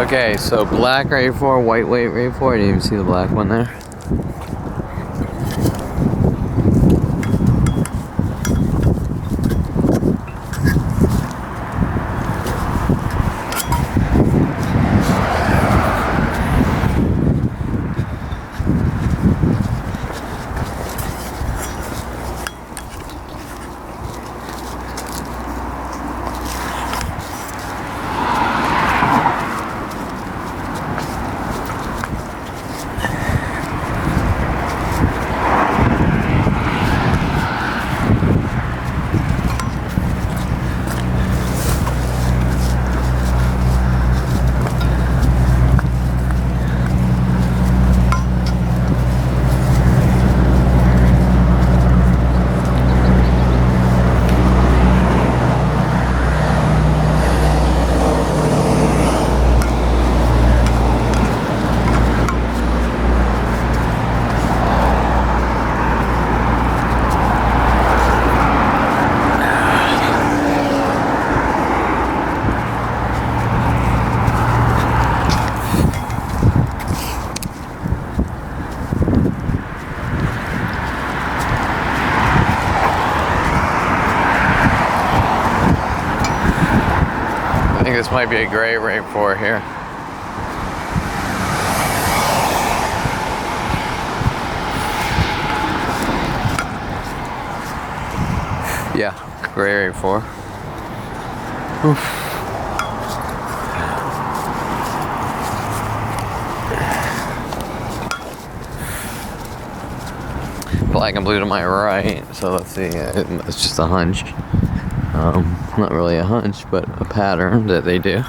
Okay, so black right before, white right before. I didn't even see the black one there. I think this might be a gray right before here. Yeah, gray right before. Oof. Black and blue to my right, so let's see, it's just a hunch. Not really a hunch, but a pattern that they do.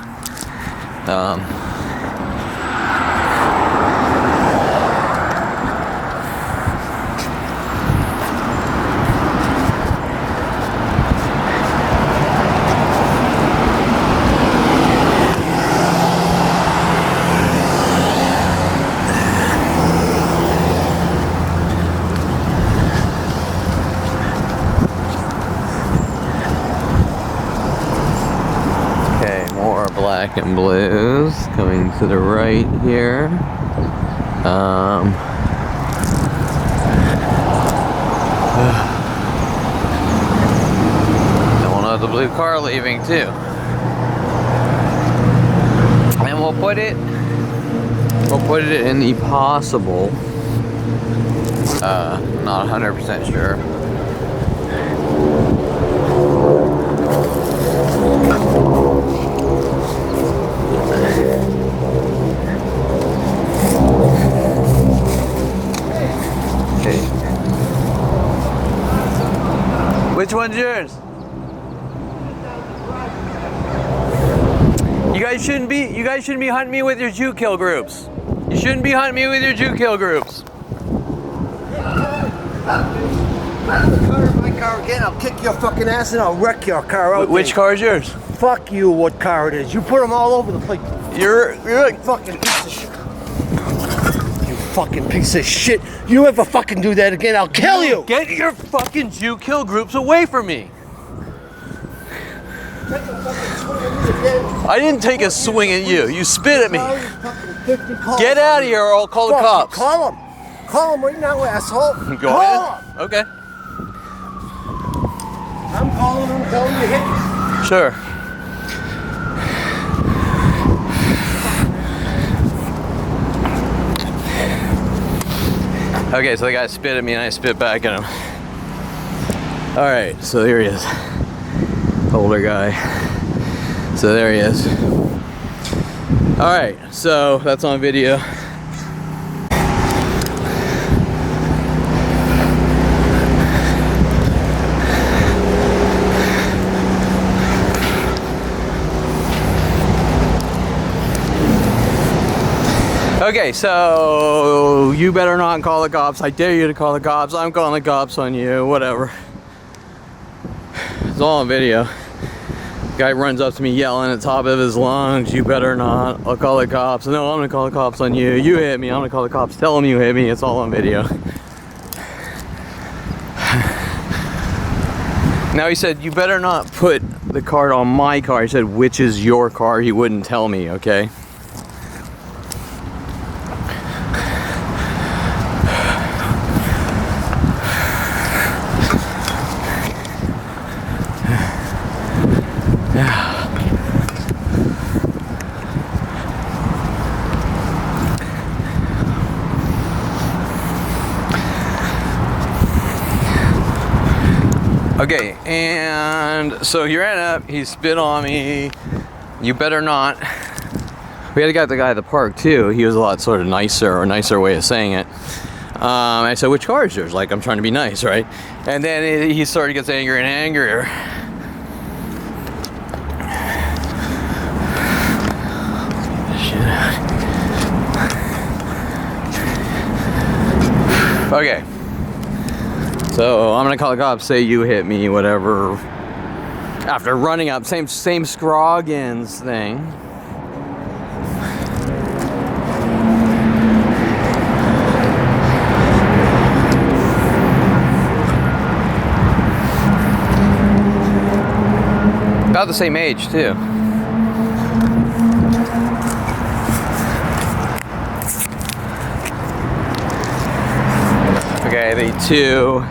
Black and blues coming to the right here. Don't know the blue car leaving too. And we'll put it in the possible. Not 100% sure. Which one's yours? You guys shouldn't be hunting me with your Jew kill groups. You shouldn't be hunting me with your Jew kill groups. My car again, I'll kick your fucking ass and I'll wreck your car out. Which car is yours? Fuck you, what car it is. You put them all over the place. You're a fucking piece of shit. You fucking piece of shit. You ever fucking do that again, I'll kill you. Get your fucking Jew kill groups away from me. I didn't take a swing at you. You spit at me. Get out of here or I'll call the cops. Call them. Call them right now, asshole. Go ahead. Okay. I'm calling them, telling you to hit me. Sure. Okay, so the guy spit at me and I spit back at him. Alright, so there he is. Older guy. So there he is. Alright, so that's on video. Okay, so you better not call the cops. I dare you to call the cops. I'm calling the cops on you, whatever. It's all on video. Guy runs up to me yelling at the top of his lungs, you better not. I'll call the cops. No, I'm gonna call the cops on you. You hit me, I'm gonna call the cops. Tell them you hit me, it's all on video. Now he said, you better not put the card on my car. He said, which is your car? He wouldn't tell me, okay? Okay, and so he ran up, he spit on me. You better not. We had the guy at the park too. He was a lot sort of nicer, or nicer way of saying it. I said, which car is yours? Like, I'm trying to be nice, right? And then he sort of gets angrier and angrier. Okay. So I'm gonna call the cops, say you hit me, whatever. After running up, same Scroggins thing. About the same age too. Okay, the two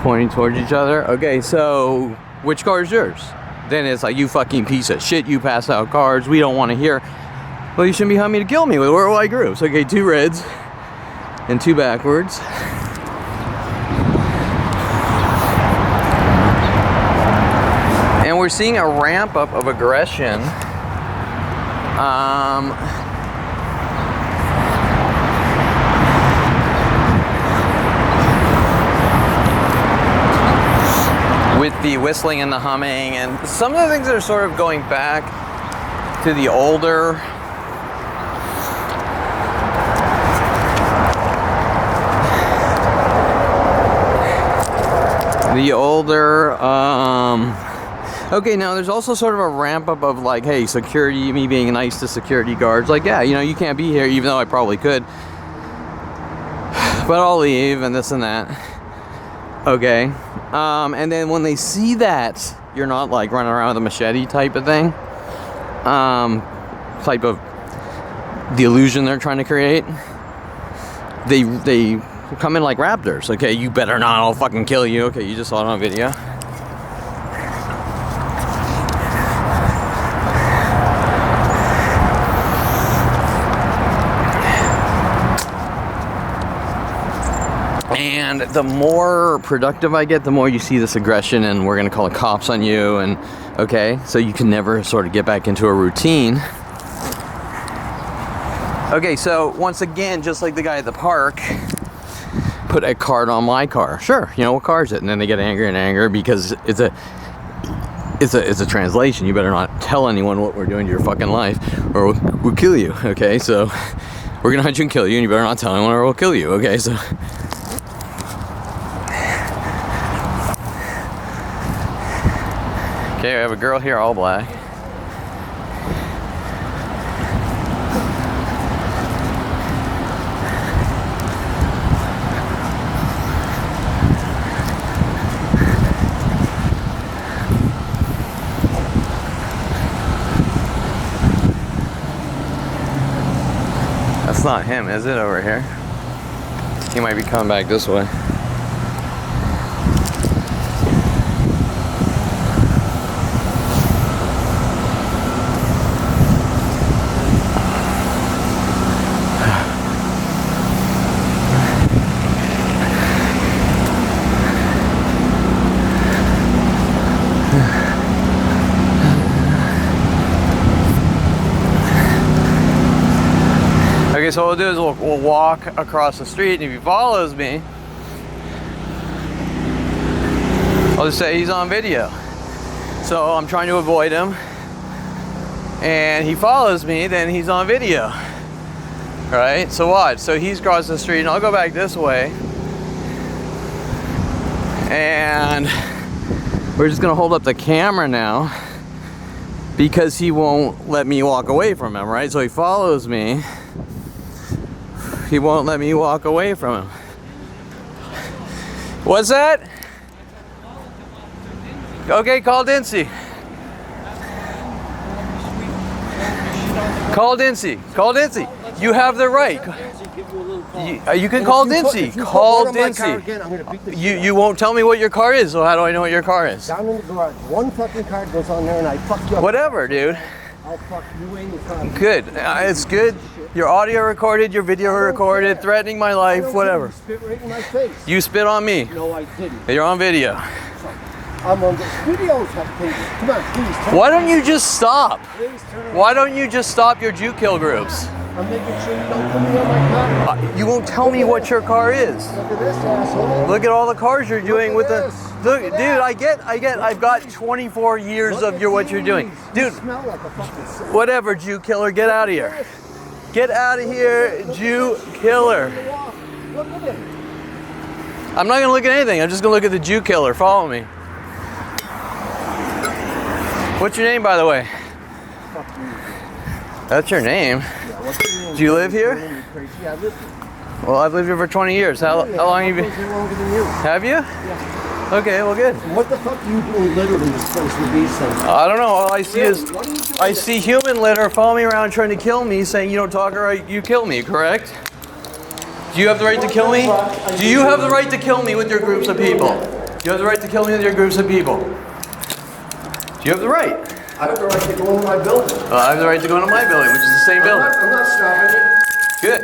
pointing towards each other. Okay, so which car is yours? Then it's like, you fucking piece of shit, you pass out cars, we don't want to hear. Well, you shouldn't be helping me to kill me. Where will I groups? Okay, 2 reds and 2 backwards. And we're seeing a ramp up of aggression. With the whistling and the humming, and some of the things that are sort of going back to the older okay, now there's also sort of a ramp up of like, hey, security, me being nice to security guards, like, yeah, you know, you can't be here, even though I probably could, but I'll leave, and this and that. Okay, and then when they see that you're not like running around with a machete type of thing, type of the illusion they're trying to create, they come in like raptors. Okay, you better not, I'll fucking kill you. Okay, you just saw it on video. And the more productive I get, the more you see this aggression, and we're gonna call the cops on you, and okay, so you can never sort of get back into a routine. Okay, so once again, just like the guy at the park, put a card on my car. Sure, you know, what car is it? And then they get angry and angry because it's a translation. You better not tell anyone what we're doing to your fucking life, or we'll kill you. Okay, so we're gonna hunt you and kill you, and you better not tell anyone, or we'll kill you. Okay, so. Okay, we have a girl here, all black. That's not him, is it, over here? He might be coming back this way. Okay, so what we'll do is we'll walk across the street, and if he follows me, I'll just say he's on video. So I'm trying to avoid him, and he follows me, then he's on video. Right? So watch. So he's crossing the street, and I'll go back this way, and we're just gonna hold up the camera now because he won't let me walk away from him, right? So he follows me. He won't let me walk away from him. What's that? Okay, call Dinse. Call Dinse. Call Dinse. You have the right. You can call Dinse. Call Dinse. You won't tell me what your car is, so how do I know what your car is? Down in the garage. One fucking car goes on there and I fuck you up. Whatever, dude. I'll fuck you in the car. Good. It's good. Your audio recorded, your video recorded, threatening my life, whatever. You spit right in my face. You spit on me. No, I didn't. You're on video. So I'm on the videos. Come on, please. Why don't you just stop? Please turn around. Why don't you just stop your Jew kill groups? I'm making sure you don't put me on my car. You won't tell me what your car is. Look at this, asshole. Look at all the cars you're doing with the. this. Look, Look dude, at that. I get. I've got 24 years of what you're doing, You dude. smell like a fucking sick. Whatever, Jew killer, get out of here. Get out of here, Jew killer. Look at it. I'm not gonna look at anything. I'm just gonna look at the Jew killer. Follow me. What's your name, by the way? Fuck you. That's your name. Yeah, what's your name? Do you live here? Yeah, I live here. Well, I've lived here for 20 years. How long have you been? Longer than you. Have you? Yeah. Okay, well, good. What the fuck are you doing literally this place with these things? I don't know. All I see is What are you doing? I see human litter follow me around trying to kill me, saying you don't talk or you kill me. Correct? Do you have the right to kill me? Do you have the right to kill me with your groups of people? Do you have the right to kill me with your groups of people? Do you have the right? I have the right to go into my building. I have the right to go into my building, which is the same building. I'm not stopping you. Good.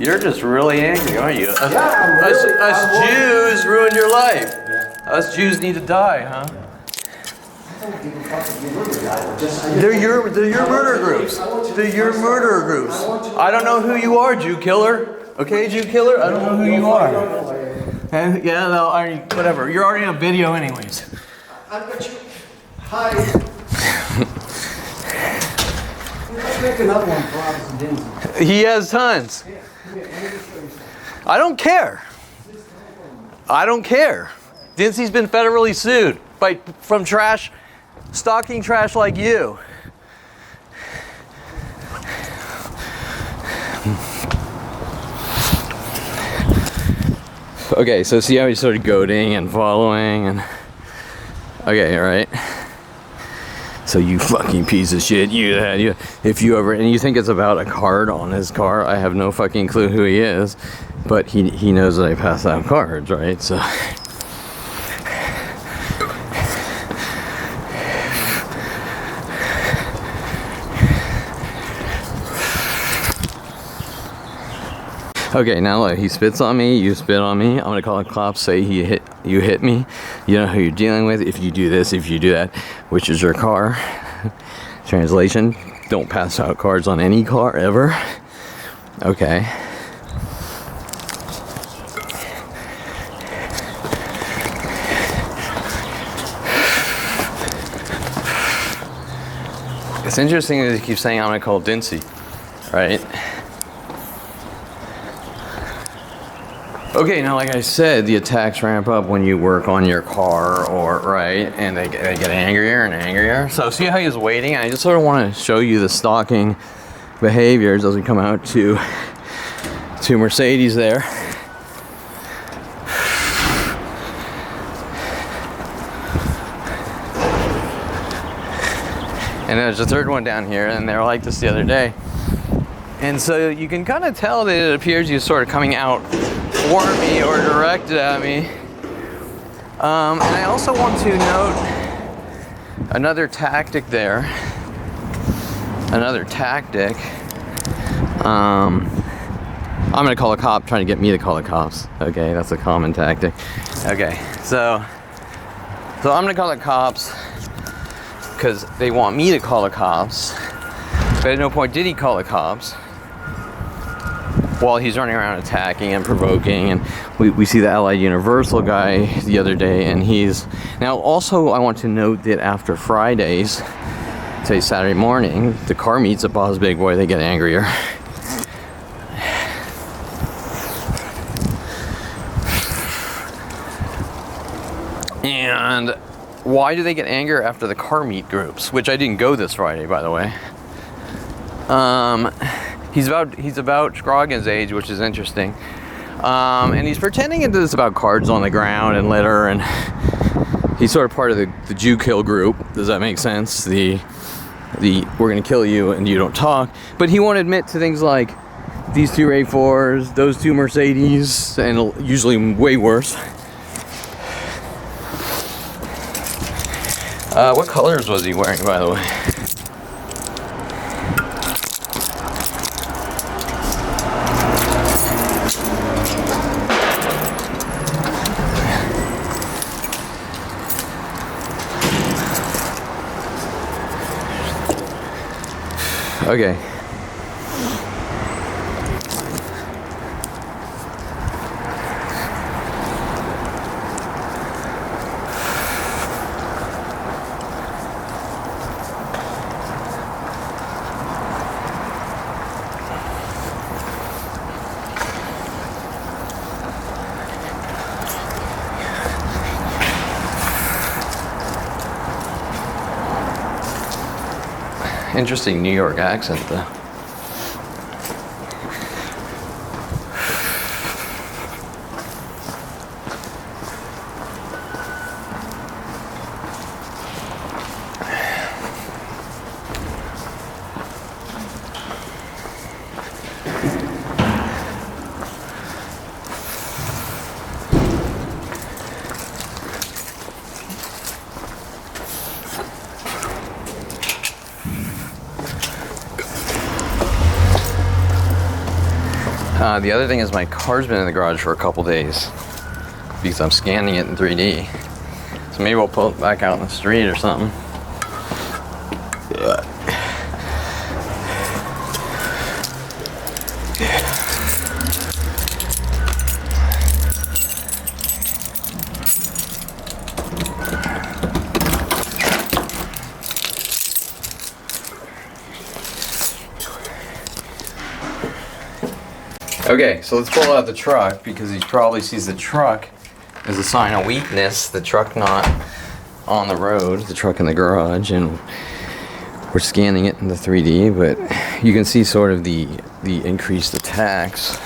You're just really angry, aren't you? I'm really- Us Jews ruined your life. Us Jews need to die, huh? They're your murder groups. They're your murder groups. I don't know who you are, Jew killer. Okay, Jew killer? I don't know who you are. And yeah, no, whatever. You're already in a video anyways. I've got you. Hi. Let's make another one for Officer Dinse. He has tons. I don't care. I don't care. Dinsy's been federally sued from stalking trash like you. Okay, so see how he started goading and following and okay, all right. So you fucking piece of shit, if you ever, and you think it's about a card on his car, I have no fucking clue who he is, but he knows that I pass out cards, right? So. Okay, now look, he spits on me, you spit on me, I'm gonna call the cops, say you hit me, you know who you're dealing with, if you do this, if you do that, which is your car. Translation, don't pass out cards on any car, ever. Okay. It's interesting that he keeps saying I'm gonna call Dinse, right? Okay, now like I said, the attacks ramp up when you work on your car, or right, and they get angrier and angrier. So see how he's waiting? I just sort of want to show you the stalking behaviors as we come out to Mercedes there. And there's a third one down here, and they were like this the other day. And so you can kind of tell that it appears he's sort of coming out for me or directed at me. And I also want to note another tactic there. Another tactic. I'm gonna call a cop, trying to get me to call the cops. Okay, that's a common tactic. Okay, so I'm gonna call the cops because they want me to call the cops. But at no point did he call the cops while he's running around attacking and provoking. And we see the Allied Universal guy the other day, and he's now also, I want to note that after Fridays, say Saturday morning, the car meets at Boss Big Boy, they get angrier. And why do they get angrier after the car meet groups, which I didn't go this Friday, by the way. He's about Scroggins' age, which is interesting. And he's pretending that it's about cards on the ground and litter, and he's sort of part of the Jew kill group. Does that make sense? The we're gonna kill you and you don't talk. But he won't admit to things like these two A4s, those two Mercedes, and usually way worse. What colors was he wearing, by the way? Okay. Interesting New York accent, though. The other thing is my car's been in the garage for a couple days because I'm scanning it in 3D. So maybe we'll pull it back out in the street or something. Okay, so let's pull out the truck because he probably sees the truck as a sign of weakness. The truck not on the road, the truck in the garage, and we're scanning it in the 3D, but you can see sort of the increased attacks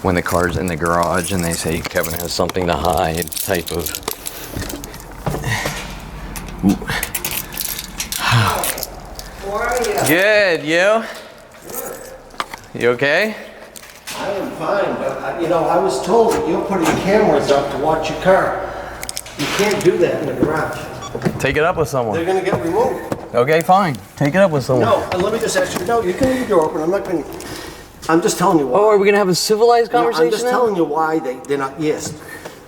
when the car's in the garage and they say Kevin has something to hide type of. How are you? Good, you? You okay? I am fine, but you know, I was told that you're putting cameras up to watch your car. You can't do that in the garage. Take it up with someone. They're gonna get removed. Okay, fine. Take it up with someone. No, and let me just ask you. No, you can leave the door open. I'm not gonna. I'm just telling you why. Oh, are we gonna have a civilized conversation? I'm just telling you why they're not. Yes,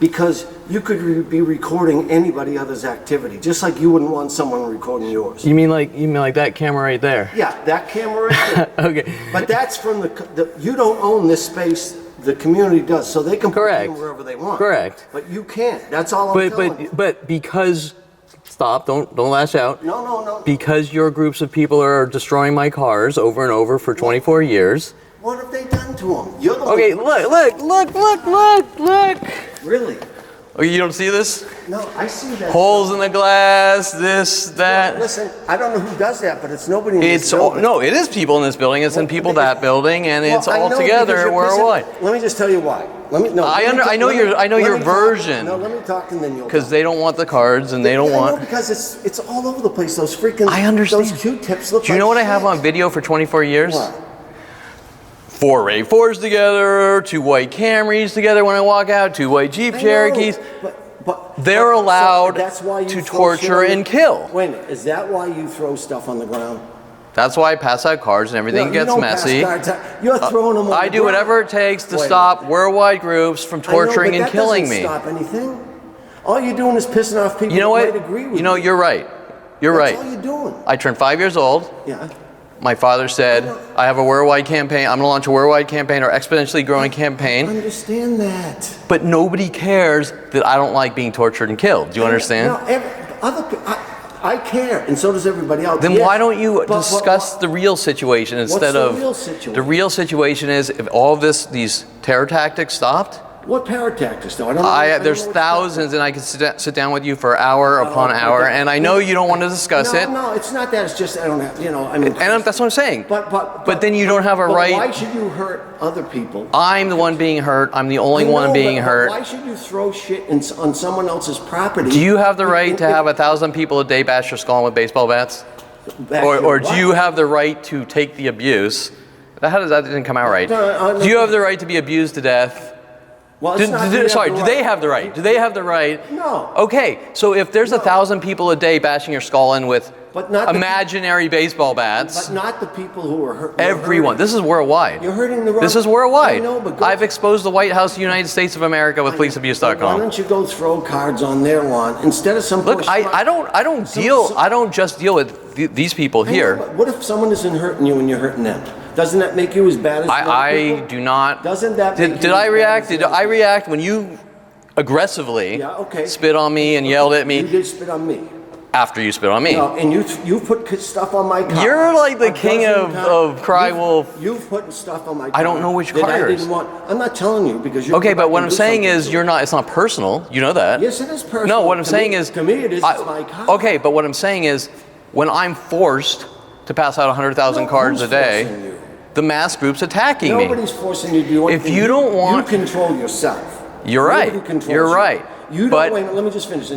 because you could be recording anybody else's activity, just like you wouldn't want someone recording yours. You mean like that camera right there? Yeah, that camera right there. Okay. But that's from the. You don't own this space. The community does, so they can put it in wherever they want. Correct. But you can't. That's all I'm telling you. But because. Stop! Don't lash out. No. Because your groups of people are destroying my cars over and over for 24 years. What have they done to them? You're the Okay, look! Really? Oh, you don't see this? No, I see that. Holes in the glass, this, that. Well, listen, I don't know who does that, but it's nobody in this building. No, it is people in this building. It's in people that building, and it's all together. Worldwide. Let me just tell you why. I know your version. No, let me talk and then you'll. Because they don't want the cards, and they don't want. Because it's all over the place. Those freaking. I understand. Those Q-tips look. Do you know what I have on video for 24 years? What? 4 RAV4s together, 2 white Camrys together when I walk out, 2 white Jeep Cherokees. But they're allowed that's why you to torture and kill. Wait a minute, is that why you throw stuff on the ground? That's why I pass out cards and everything gets messy. You're throwing them on I the do ground. whatever it takes to stop worldwide groups from torturing and killing me. Stop anything. All you're doing is pissing off people. You know what? Might agree with you know, you're right. You're right. That's all you're doing. I turned 5 years old. Yeah. My father said, I have a worldwide campaign. I'm going to launch a worldwide campaign or exponentially growing campaign. I understand that. But nobody cares that I don't like being tortured and killed. Do you understand? No, I care, and so does everybody else. Then why don't you discuss the real situation instead of... What's the real situation? The real situation is if all of these terror tactics stopped... What terror tactics, though? I don't know. There's thousands, and I could sit down with you for hour upon hour, and I know you don't want to discuss it. No, it's not that. It's just I don't have, I mean. And that's what I'm saying. But then you don't have a right. Why should you hurt other people? I'm the one being hurt. I'm the only one being hurt. Why should you throw shit on someone else's property? Do you have the right to have 1,000 people a day bash your skull with baseball bats? Or do you have the right to take the abuse? That didn't come out right. Do you have the right to be abused to death? Well, do they have the right? Do they have the right? No. Okay, so if there's 1,000 people a day bashing your skull in with But not the imaginary baseball bats. But not the people who are hurt. Everyone. This is worldwide. You're hurting the wrong. This is worldwide. I know, but I've exposed the White House of the United States of America with policeabuse.com. Why don't you go throw cards on their lawn instead of some? Look, I don't just deal with these people here. But what if someone isn't hurting you and you're hurting them? Doesn't that make you as bad as I do not. Doesn't that make did I react? Did I react when you aggressively spit on me and yelled at me? You did spit on me. After you spit on me. No, and you put stuff on my car. You're like the king of cry wolf. You've put stuff on my car. I don't know which car it is. I'm not telling you because you're. Okay, but what I'm saying is it's not personal. You know that. Yes, it is personal. No, what I'm saying is. To me, it is. It's my car. Okay, but what I'm saying is when I'm forced to pass out 100,000 cards a day, the mass group's attacking me. Nobody's forcing you to do anything. If you don't want. You control yourself. You're right. You're right. You don't, wait, let me just finish.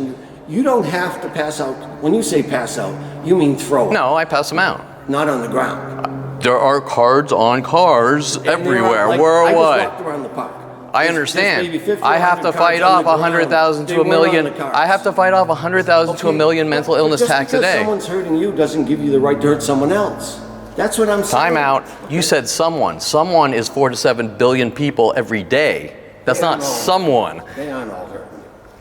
You don't have to pass out. When you say pass out, you mean throw. No, I pass them out. Not on the ground. There are cards on cars everywhere, worldwide. I just walked around the park. I understand. I have to fight off 100,000 to a million. I have to fight off 100,000 to a million mental illness attacks a day. Just because someone's hurting you doesn't give you the right to hurt someone else. That's what I'm saying. Time out. You said someone. Someone is 4 to 7 billion people every day. That's not someone. They aren't all hurting.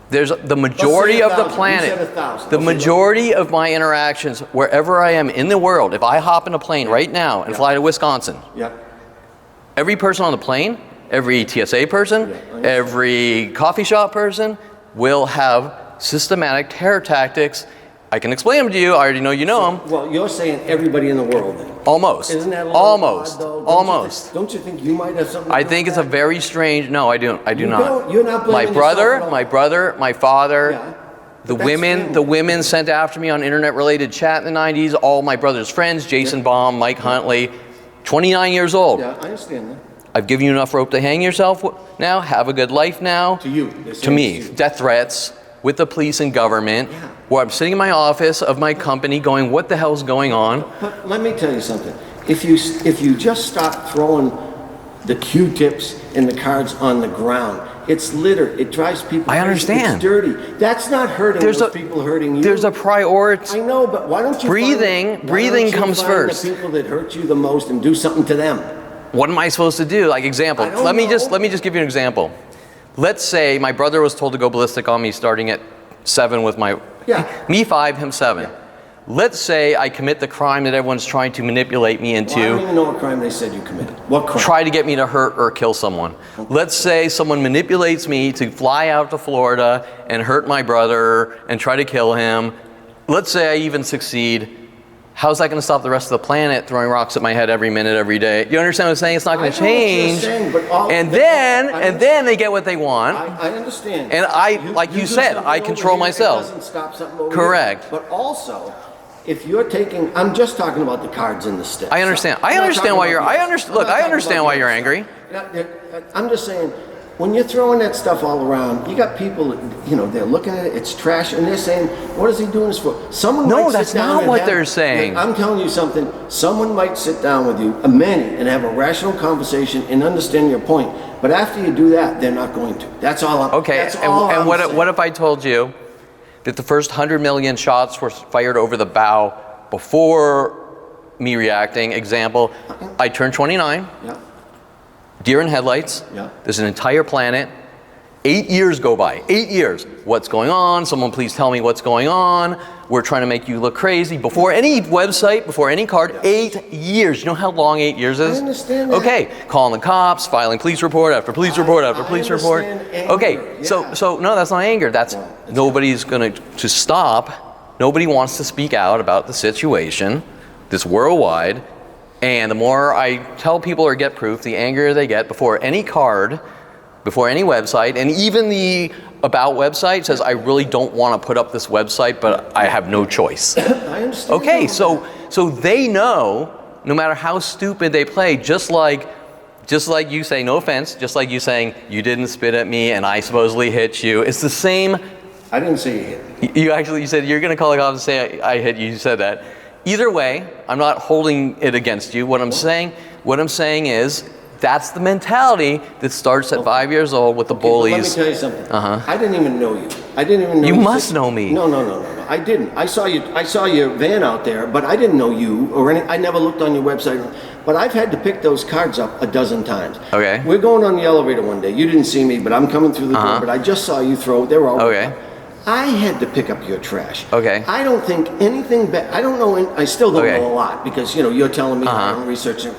There's the majority of the planet. The majority of my interactions, wherever I am in the world, if I hop in a plane right now and fly to Wisconsin, every person on the plane, every TSA person, every coffee shop person will have systematic terror tactics. I can explain them to you. I already know you know them. Well, you're saying everybody in the world then. Almost. Isn't that a little almost. Odd, though? Almost. Don't you think you might have something? I think it's a very strange. No, I do. I do not. You're not blaming my brother, my father, the women sent after me on internet-related chat in the '90s. All my brother's friends: Jason Baum, Mike Huntley, 29 years old. Yeah, I understand that. I've given you enough rope to hang yourself now. Have a good life now. To you. To me. Death threats with the police and government. Where I'm sitting in my office of my company going, what the hell's going on? But let me tell you something. If you just stop throwing the Q-tips and the cards on the ground, it's litter. It drives people crazy. I understand. It's dirty. That's not hurting those people hurting you. There's a priority. I know, but why don't you breathing comes first. The people that hurt you the most and do something to them. What am I supposed to do? Like example. Let me just give you an example. Let's say my brother was told to go ballistic on me starting at 7 with me 5, him 7. Let's say I commit the crime that everyone's trying to manipulate me into. Well, I don't even know what crime they said you committed. What crime? Try to get me to hurt or kill someone. Let's say someone manipulates me to fly out to Florida and hurt my brother and try to kill him. Let's say I even succeed. How's that going to stop the rest of the planet throwing rocks at my head every minute, every day? You understand what I'm saying? It's not going to change. And then they get what they want. I understand. And like you said, I control myself. It doesn't stop something over Correct. Here. But also, if you're taking, I'm just talking about the cards and the sticks. I understand. I understand why you're. I understand why you're angry. I'm just saying, when you're throwing that stuff all around, you got people, they're looking at it, it's trash, and they're saying, what is he doing this for? No, that's not what they're saying. I'm telling you something, someone might sit down with you, many, and have a rational conversation and understand your point. But after you do that, they're not going to. That's all I'm saying. And what if I told you that the first 100 million shots were fired over the bow before me reacting? Example, I turned 29. Yeah. Deer in headlights. Yeah. There's an entire planet. 8 years go by. 8 years. What's going on? Someone please tell me what's going on. We're trying to make you look crazy. Before any website, before any card, 8 years. You know how long 8 years is? I understand that. Okay. Calling the cops, filing police report after police report after police report. Anger. Okay. Yeah. So no, that's not anger. That's nobody's going to stop. Nobody wants to speak out about the situation. This worldwide. And the more I tell people or get proof, the angrier they get before any card, before any website, and even the About website says, I really don't want to put up this website, but I have no choice. I understand. Okay, so they know, no matter how stupid they play, just like you say, no offense, just like you saying, you didn't spit at me and I supposedly hit you, it's the same. I didn't say you hit me. You said you're going to call the cops and say I hit you, you said that. Either way, I'm not holding it against you. What I'm saying is that's the mentality that starts at 5 years old with the bullies. Let me tell you something. I didn't even know you. I didn't even know you. You must know me. No. I didn't. I saw your van out there, but I didn't know you or any. I never looked on your website. But I've had to pick those cards up a dozen times. Okay. We're going on the elevator one day. You didn't see me, but I'm coming through the door. But I just saw you throw. They were all. Okay. I had to pick up your trash. Okay. I don't think anything bad. I don't know. I still don't know a lot because you're telling me I'm researching.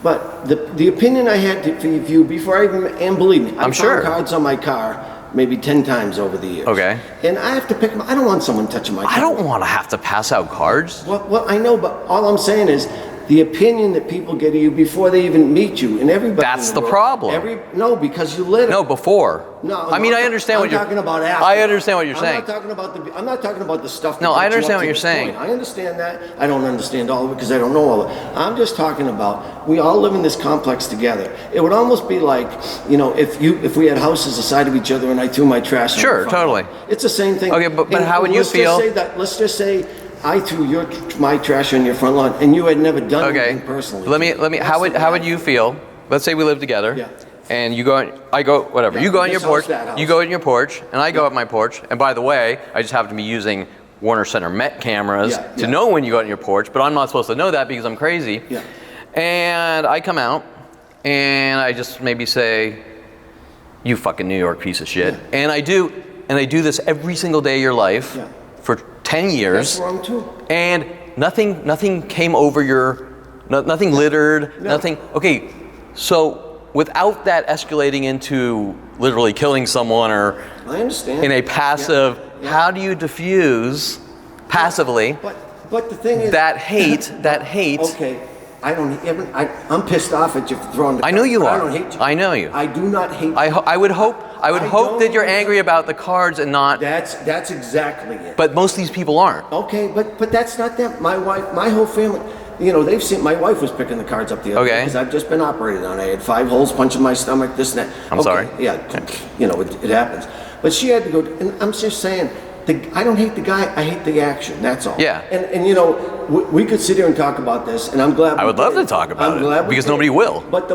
But the opinion I had for you before I even, and believe me, I found cards on my car maybe 10 times over the years. Okay. And I have to pick them. I don't want someone touching my car. I don't want to have to pass out cards. Well, I know, but all I'm saying is the opinion that people get of you before they even meet you, and everybody. That's the problem. No, because you lit them. No, before. No, I mean, I understand what you're talking about. After. I understand what you're saying. I'm not talking about the stuff. No, I understand what you're saying. I understand that. I don't understand all of it because I don't know all of it. I'm just talking about we all live in this complex together. It would almost be like if we had houses aside of each other and I threw my trash. Sure, totally. It's the same thing. Okay, but how would you feel? Let's just say I threw my trash on your front lawn and you had never done anything personally. Let me. How would you feel? Let's say we live together. Yeah. And you go, I go, whatever. You go on your porch. You go in your porch, and I go up my porch. And by the way, I just happen to be using Warner Center Met cameras to know when you go on your porch, but I'm not supposed to know that because I'm crazy. Yeah. And I come out, and I just maybe say, "You fucking New York piece of shit." Yeah. And I do this every single day of your life for 10 years. That's wrong too. And nothing came over nothing littered, nothing. Okay, so. Without that escalating into literally killing someone or I understand. in a passive, how do you diffuse passively but the thing is that hate? Okay, I'm pissed off at you for throwing the I know you are. I don't hate you. I know you. I do not hate you. I would hope that you're angry about the cards and not. That's exactly it. But most of these people aren't. Okay, but that's not them. My wife, my whole family. They've seen, my wife was picking the cards up the other day because I've just been operated on. I had 5 holes punched in my stomach, this and that. I'm sorry. Yeah, it happens. But she had to go, and I'm just saying, I don't hate the guy, I hate the action, that's all. Yeah. And we could sit here and talk about this, and I'm glad I would love to talk about it because nobody will. But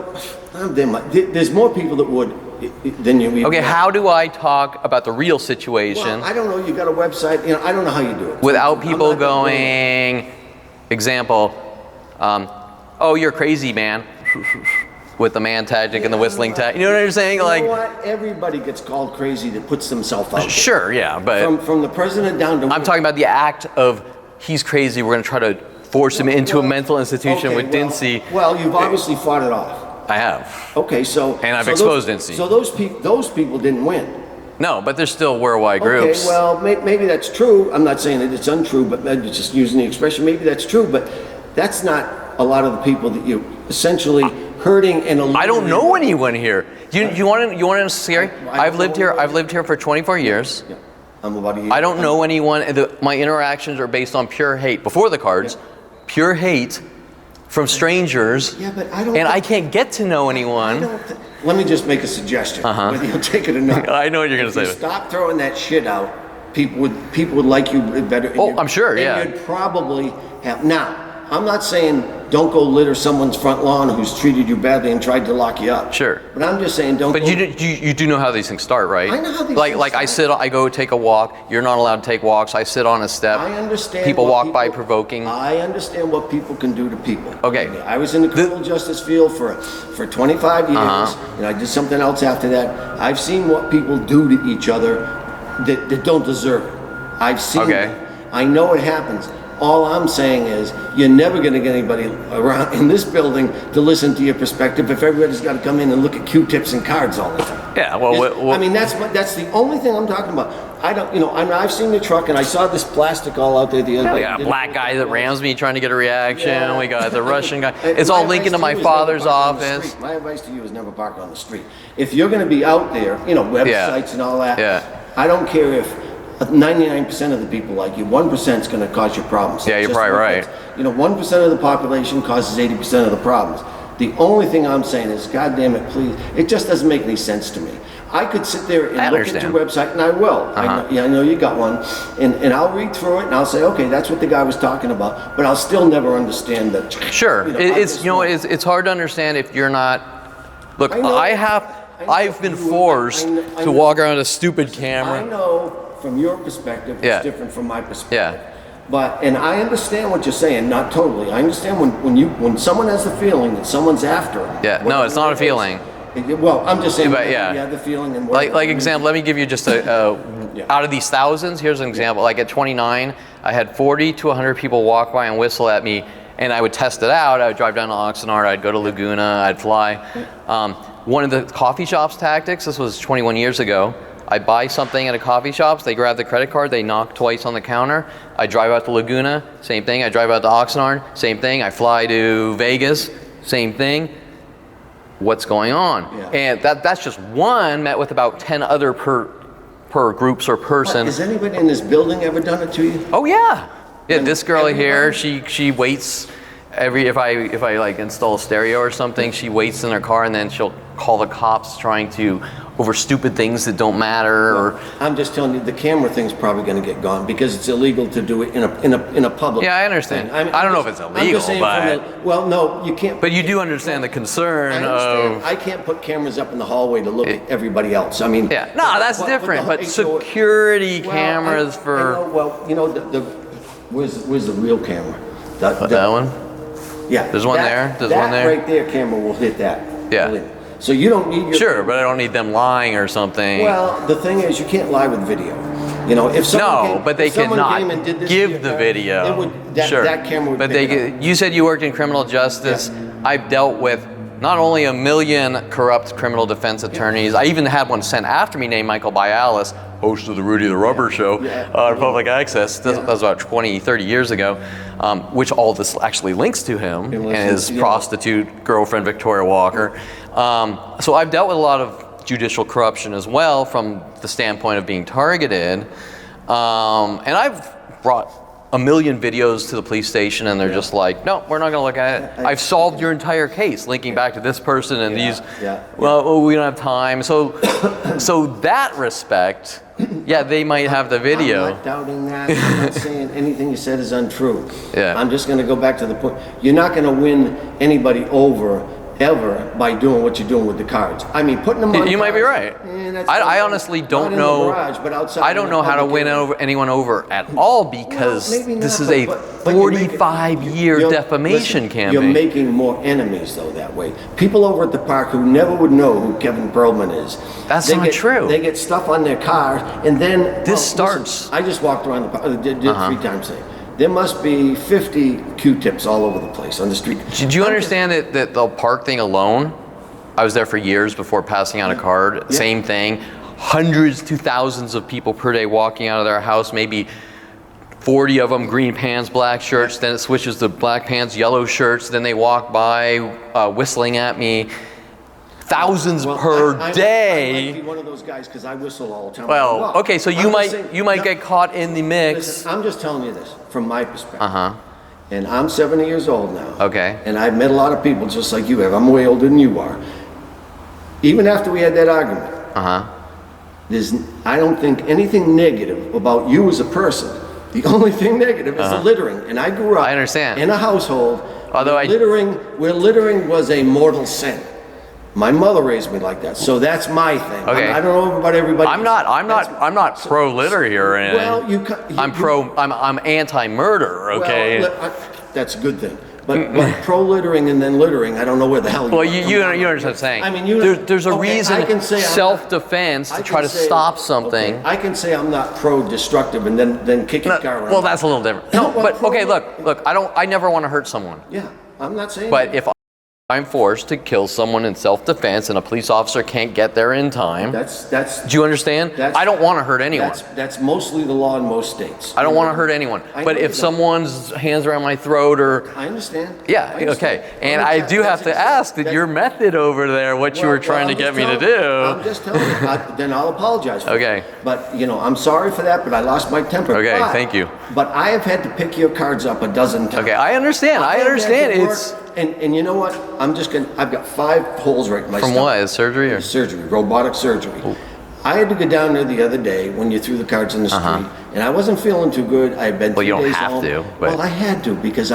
there's more people that would than you. Okay, how do I talk about the real situation? Well, I don't know, you got a website, I don't know how you do it. Without people going, example, oh, you're crazy, man, with the man tag and the whistling tag. You know what I'm saying? You know what? Everybody gets called crazy that puts themselves out there. Sure, yeah, but from the president down to I'm talking about the act of he's crazy. We're going to try to force him into a mental institution with Dinse. Well, you've obviously fought it off. I have. Okay, and I've exposed Dinse. So those people didn't win. No, but there's still worldwide groups. Okay, well, maybe that's true. I'm not saying that it's untrue, but I'm just using the expression. Maybe that's true, but that's not a lot of the people that you're essentially hurting and eliminating. I don't know anyone here. You want to know scary? I've lived here for 24 years. Yeah. I'm about a year. I don't know anyone. My interactions are based on pure hate. Before the cards, pure hate from strangers. Yeah, but I can't get to know anyone. Let me just make a suggestion. Whether you'll take it or not. I know what you're going to say. Stop throwing that shit out. People would like you better. Oh, I'm sure. Yeah. You'd probably have now. I'm not saying don't go litter someone's front lawn who's treated you badly and tried to lock you up. Sure. But I'm just saying don't. But you do know how these things start, right? I know how these things start. I go take a walk. You're not allowed to take walks. I sit on a step. I understand. People walk by provoking. I understand what people can do to people. Okay. I was in the criminal justice field for 25 years, and I did something else after that. I've seen what people do to each other that don't deserve it. I've seen it. I know it happens. All I'm saying is you're never going to get anybody around in this building to listen to your perspective if everybody's got to come in and look at Q-tips and cards all the time. Yeah, well, I mean, that's the only thing I'm talking about. I don't, I've seen the truck and I saw this plastic all out there the other day. We got a black guy that rams me trying to get a reaction. Yeah. We got the Russian guy. It's all linked into my father's office. My advice to you is never park on the street. If you're going to be out there, websites and all that, I don't care if 99% of the people like you, 1% is going to cause you problems. Yeah, you're probably right. 1% of the population causes 80% of the problems. The only thing I'm saying is, God damn it, please, it just doesn't make any sense to me. I could sit there and look at your website, and I will. I know you got one, and I'll read through it, and I'll say, okay, that's what the guy was talking about, but I'll still never understand that. Sure, it's hard to understand if you're not. Look, I've been forced to walk around a stupid camera. I know from your perspective, Yeah. it's different from my perspective. Yeah. But, and I understand what you're saying, not totally. I understand when someone has the feeling that someone's after them. Yeah, no, it's not a feeling. Well, I'm just saying, But yeah. you have the feeling. And Like example, let me give you just a out of these thousands, here's an example. Like at 29, I had 40 to 100 people walk by and whistle at me, and I would test it out. I would drive down to Oxnard, I'd go to Laguna, I'd fly. One of the coffee shop's tactics, this was 21 years ago, I buy something at a coffee shop, they grab the credit card, they knock twice on the counter. I drive out to Laguna, same thing. I drive out to Oxnard, same thing. I fly to Vegas, same thing. What's going on? Yeah. And that's just one met with about 10 other per groups or person. Has anybody in this building ever done it to you? Oh yeah. Yeah, And this girl here, everybody? she waits if I like install a stereo or something, she waits in her car and then she'll call the cops trying to over stupid things that don't matter. Or I'm just telling you, the camera thing's probably going to get gone because it's illegal to do it in a public. yeah, I understand. thing. I don't know if it's illegal, but well, no, you can't. but you do understand the concern I understand. of. I can't put cameras up in the hallway to look at everybody else. I mean, Yeah, no, that's different. But security cameras for. Where's the real camera? That one. Yeah. There's one there. There's one there. That right there, camera will hit that. Yeah. Believe me. So you don't need your. Sure, but I don't need them lying or something. Well, the thing is, you can't lie with video. You know, if someone but they if someone cannot came and did this to give your the car, video. it would, Sure, that camera would but pick it up. you said you worked in criminal justice. I've dealt with not only a million corrupt criminal defense attorneys. I even had one sent after me named Michael Bialis, host of the Rudy the Rubber Show on Public Access. That was about 20, 30 years ago, which all this actually links to him and his prostitute girlfriend, Victoria Walker. So I've dealt with a lot of judicial corruption as well from the standpoint of being targeted. And I've brought a million videos to the police station and they're just like, no, we're not gonna look at it. I've solved your entire case, linking back to this person and these, well, we don't have time. So that respect, yeah, they might have the video. I'm not doubting that. I'm not saying anything you said is untrue. Yeah. I'm just gonna go back to the point. You're not gonna win anybody over ever by doing what you're doing with the cards. I mean, putting them on You might be cards, right. I honestly don't know. Garage, but outside I don't know how to win anyone over at all because this is a 45-year defamation campaign. You're making more enemies though that way. People over at the park who never would know who Kevin Perlman is. That's not true. They get stuff on their car and then starts. I just walked around the park, did 3 times today. There must be 50 Q-tips all over the place on the street. Did you understand that the park thing alone? I was there for years before passing out a card. Yeah. Same thing. Hundreds to thousands of people per day walking out of their house. Maybe 40 of them green pants, black shirts. Then it switches to black pants, yellow shirts. Then they walk by whistling at me. Thousands per day. I might be one of those guys because I whistle all the time. Well, okay, so you might get caught in the mix. Listen, I'm just telling you this from my perspective. And I'm 70 years old now. Okay. And I've met a lot of people just like you have. I'm way older than you are. Even after we had that argument, I don't think anything negative about you as a person. The only thing negative is the littering. And I grew up I understand. in a household where littering was a mortal sin. My mother raised me like that, so that's my thing. Okay. I don't know about everybody. I'm not pro litter here or anything. Well, I'm anti-murder. Okay. Well, that's a good thing. But pro littering and then littering, I don't know where the hell you. Well, you understand what I'm saying. I mean, there's a reason. I can say self-defense to try to stop something. Okay, I can say I'm not pro-destructive and then kick your car around. Well, that's a little different. No, but okay, look. I never want to hurt someone. Yeah, I'm not saying. But if I'm forced to kill someone in self-defense and a police officer can't get there in time. That's. Do you understand? I don't want to hurt anyone. That's mostly the law in most states. I don't want to hurt anyone. But if someone's hands around my throat or. I understand. Yeah, okay. And I do have to ask that your method over there, what you were trying to get me to do. I'm just telling you. Then I'll apologize for it. Okay. But, I'm sorry for that, but I lost my temper. Okay, thank you. But I have had to pick your cards up a dozen times. Okay, I understand. It's. And you know what? I've got 5 holes right in my stomach. From what? Is surgery or? Surgery, robotic surgery. I had to go down there the other day when you threw the cards in the street and I wasn't feeling too good. I had been 3 days home. Well, you don't have to, but... Well, I had to, because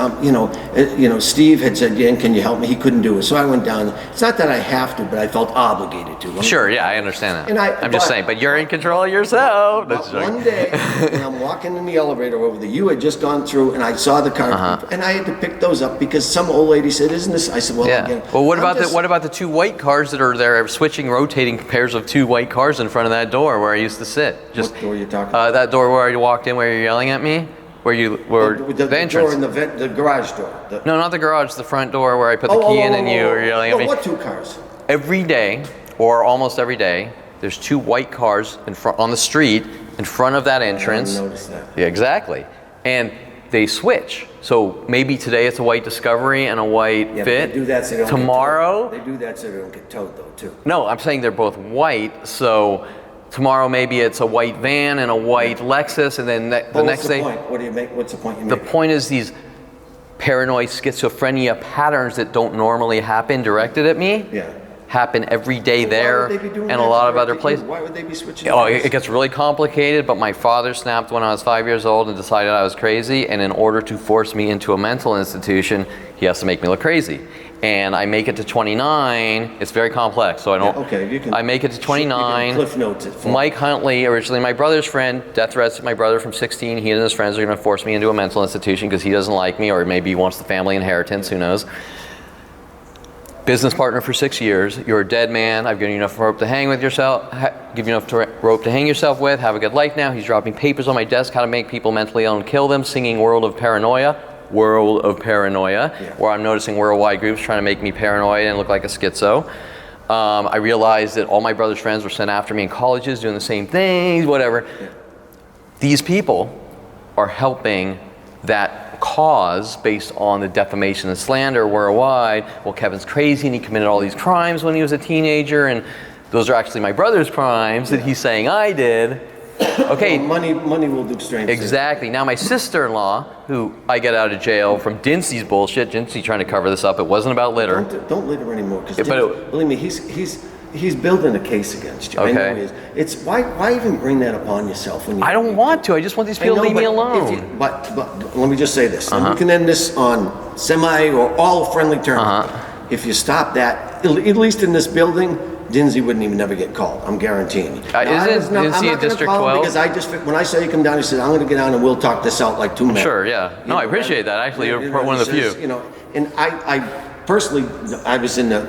Steve had said, "Dan, can you help me?" He couldn't do it, so I went down. It's not that I have to, but I felt obligated to. Sure, yeah, I understand that. And I'm just saying, but you're in control of yourself. But one day, when I'm walking in the elevator over there, you had just gone through, and I saw the car, and I had to pick those up because some old lady said, "Isn't this?" I said, "Well, yeah." Again, well, what about the 2 white cars that are there, switching, rotating pairs of 2 white cars in front of that door where I used to sit? What door are you talking about? That door where you walked in, where you're yelling at me, the entrance. Door in the garage door. No, not the garage. The front door where I put the key in, and you were yelling at me. What 2 cars? Every day, or almost every day, there's 2 white cars in front on the street in front of that entrance. I didn't notice that. Yeah, exactly. And they switch. So maybe today it's a white Discovery and a white Fit. They do that so they don't tomorrow. They do that so they don't get towed, though, too. No, I'm saying they're both white. So tomorrow maybe it's a white van and a white Lexus, and then the next day. What's the point? What do you make? What's the point you The make? point is these paranoid schizophrenia patterns that don't normally happen directed at me. Yeah. Happen every day there and a lot of other places. Why would they be switching? Oh, it gets really complicated, but my father snapped when I was 5 years old and decided I was crazy, and in order to force me into a mental institution, he has to make me look crazy. And I make it to 29, it's very complex, so I don't... Okay, you can... I make it to 29. Cliff notes it for Mike Huntley, originally my brother's friend, death threats to my brother from 16, he and his friends are gonna force me into a mental institution because he doesn't like me, or maybe he wants the family inheritance, who knows. Business partner for 6 years. You're a dead man. I've given you enough rope to hang with yourself. Give you enough rope to hang yourself with. Have a good life now. He's dropping papers on my desk, how to make people mentally ill and kill them. Singing World of Paranoia, where I'm noticing worldwide groups trying to make me paranoid and look like a schizo. I realized that all my brother's friends were sent after me in colleges, doing the same things, whatever. These people are helping that cause based on the defamation and slander worldwide. Well, Kevin's crazy and he committed all these crimes when he was a teenager, and those are actually my brother's crimes that he's saying I did. Okay. Well, money will do strange things. Exactly. Now my sister-in-law, who I get out of jail from Dinse's bullshit, Dinse trying to cover this up, it wasn't about litter. Don't litter anymore, because believe me, he's building a case against you. Okay. I know he is. It's why even bring that upon yourself when you... I don't want to. I just want these people to leave me alone. But let me just say this. And we can end this on semi or all friendly terms. If you stop that, at least in this building, Dinse wouldn't even never get called. I'm guaranteeing you. Is he in District 12? Because when I said he come down, he said, "I'm going to get down and we'll talk this out like 2 men." Sure, yeah. No, I appreciate that. Actually, you're one of the few. You know, and I personally, I was in the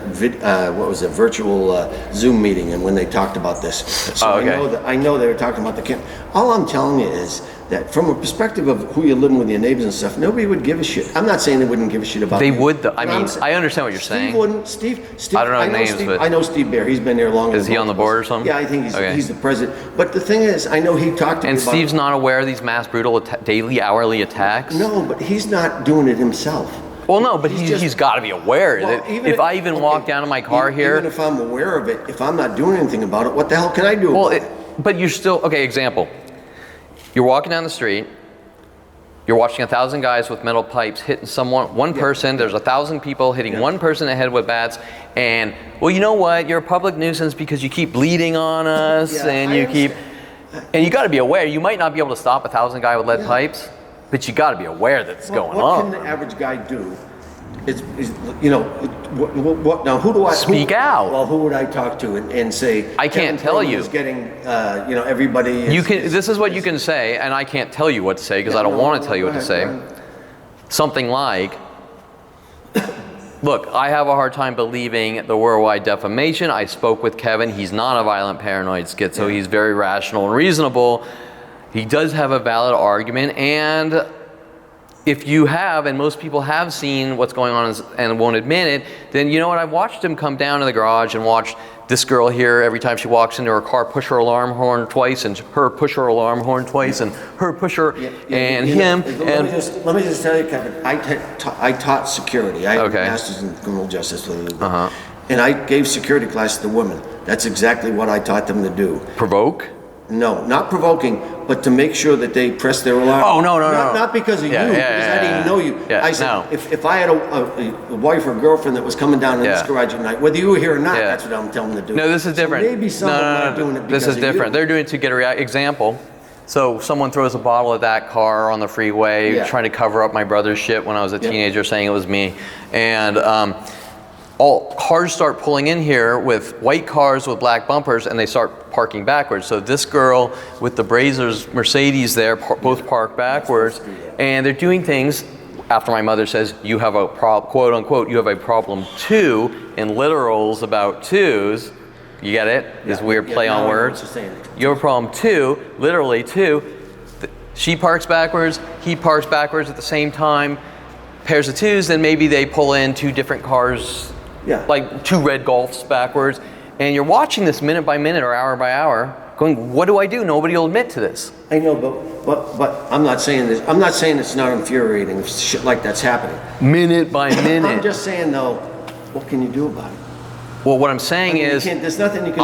virtual Zoom meeting, and when they talked about this, so I know they were talking about the camp. All I'm telling you is that from a perspective of who you're living with, your neighbors and stuff, nobody would give a shit. I'm not saying they wouldn't give a shit about They you. would, though. I mean, I understand what you're saying. Steve wouldn't. Steve. I don't know names, but I know Steve Bear. He's been there longer. Is he on the board or something? Yeah, I think he's the president. But the thing is, I know he talked to me and about... Steve's not aware of these mass brutal daily, hourly attacks? No, but he's not doing it himself. Well, no, but he's got to be aware. Well, that if I even walk down to my car here... Even if I'm aware of it, if I'm not doing anything about it, what the hell can I do about it? But you're still... Okay, example. You're walking down the street. You're watching 1,000 guys with metal pipes hitting one person. There's 1,000 people hitting one person in the head with bats. And, well, you know what? You're a public nuisance because you keep bleeding on us, and you keep... And you got to be aware. You might not be able to stop 1,000 guys with lead pipes, but you got to be aware that it's going on. What can the average guy do? Now who do I speak out? Well, who would I talk to and say? I can't tell you. Is getting, everybody. This is what you can say, and I can't tell you what to say because I don't want to tell you what to say. Something like, look, I have a hard time believing the worldwide defamation. I spoke with Kevin. He's not a violent paranoid schizo. He's very rational and reasonable. He does have a valid argument, and if you have, and most people have seen what's going on and won't admit it, then you know what, I've watched him come down to the garage and watch this girl here, every time she walks into her car, push her alarm horn twice, and her push her alarm horn twice, and her push her, and him. Let me just tell you, Kevin, I taught security. I have a master's in criminal justice. And I gave security classes to women. That's exactly what I taught them to do. Provoke? No, not provoking, but to make sure that they press their alarm. Oh, no. Not because of you, because I didn't even know you. I said, if I had a wife or girlfriend that was coming down in this garage at night, whether you were here or not, that's what I'm telling them to do. No, this is different. So maybe some of them are doing it because this is different. of you. They're doing it to get a example. So someone throws a bottle at that car on the freeway, Yeah. trying to cover up my brother's shit when I was a teenager, saying it was me. And all cars start pulling in here with white cars with black bumpers, and they start parking backwards. So this girl with the Brazers Mercedes there, both park backwards, and they're doing things after my mother says, you have a quote unquote, you have a problem too, in literals about twos. You get it? This weird play on words. You have a problem too, literally too. She parks backwards, he parks backwards at the same time, pairs of twos, then maybe they pull in two different cars, like two red Golfs backwards, and you're watching this minute by minute or hour by hour, going, what do I do? Nobody will admit to this. I know, but I'm not saying this. I'm not saying it's not infuriating if shit like that's happening. Minute by minute. I'm just saying though, what can you do about it? Well, what I'm saying is, there's nothing you can do.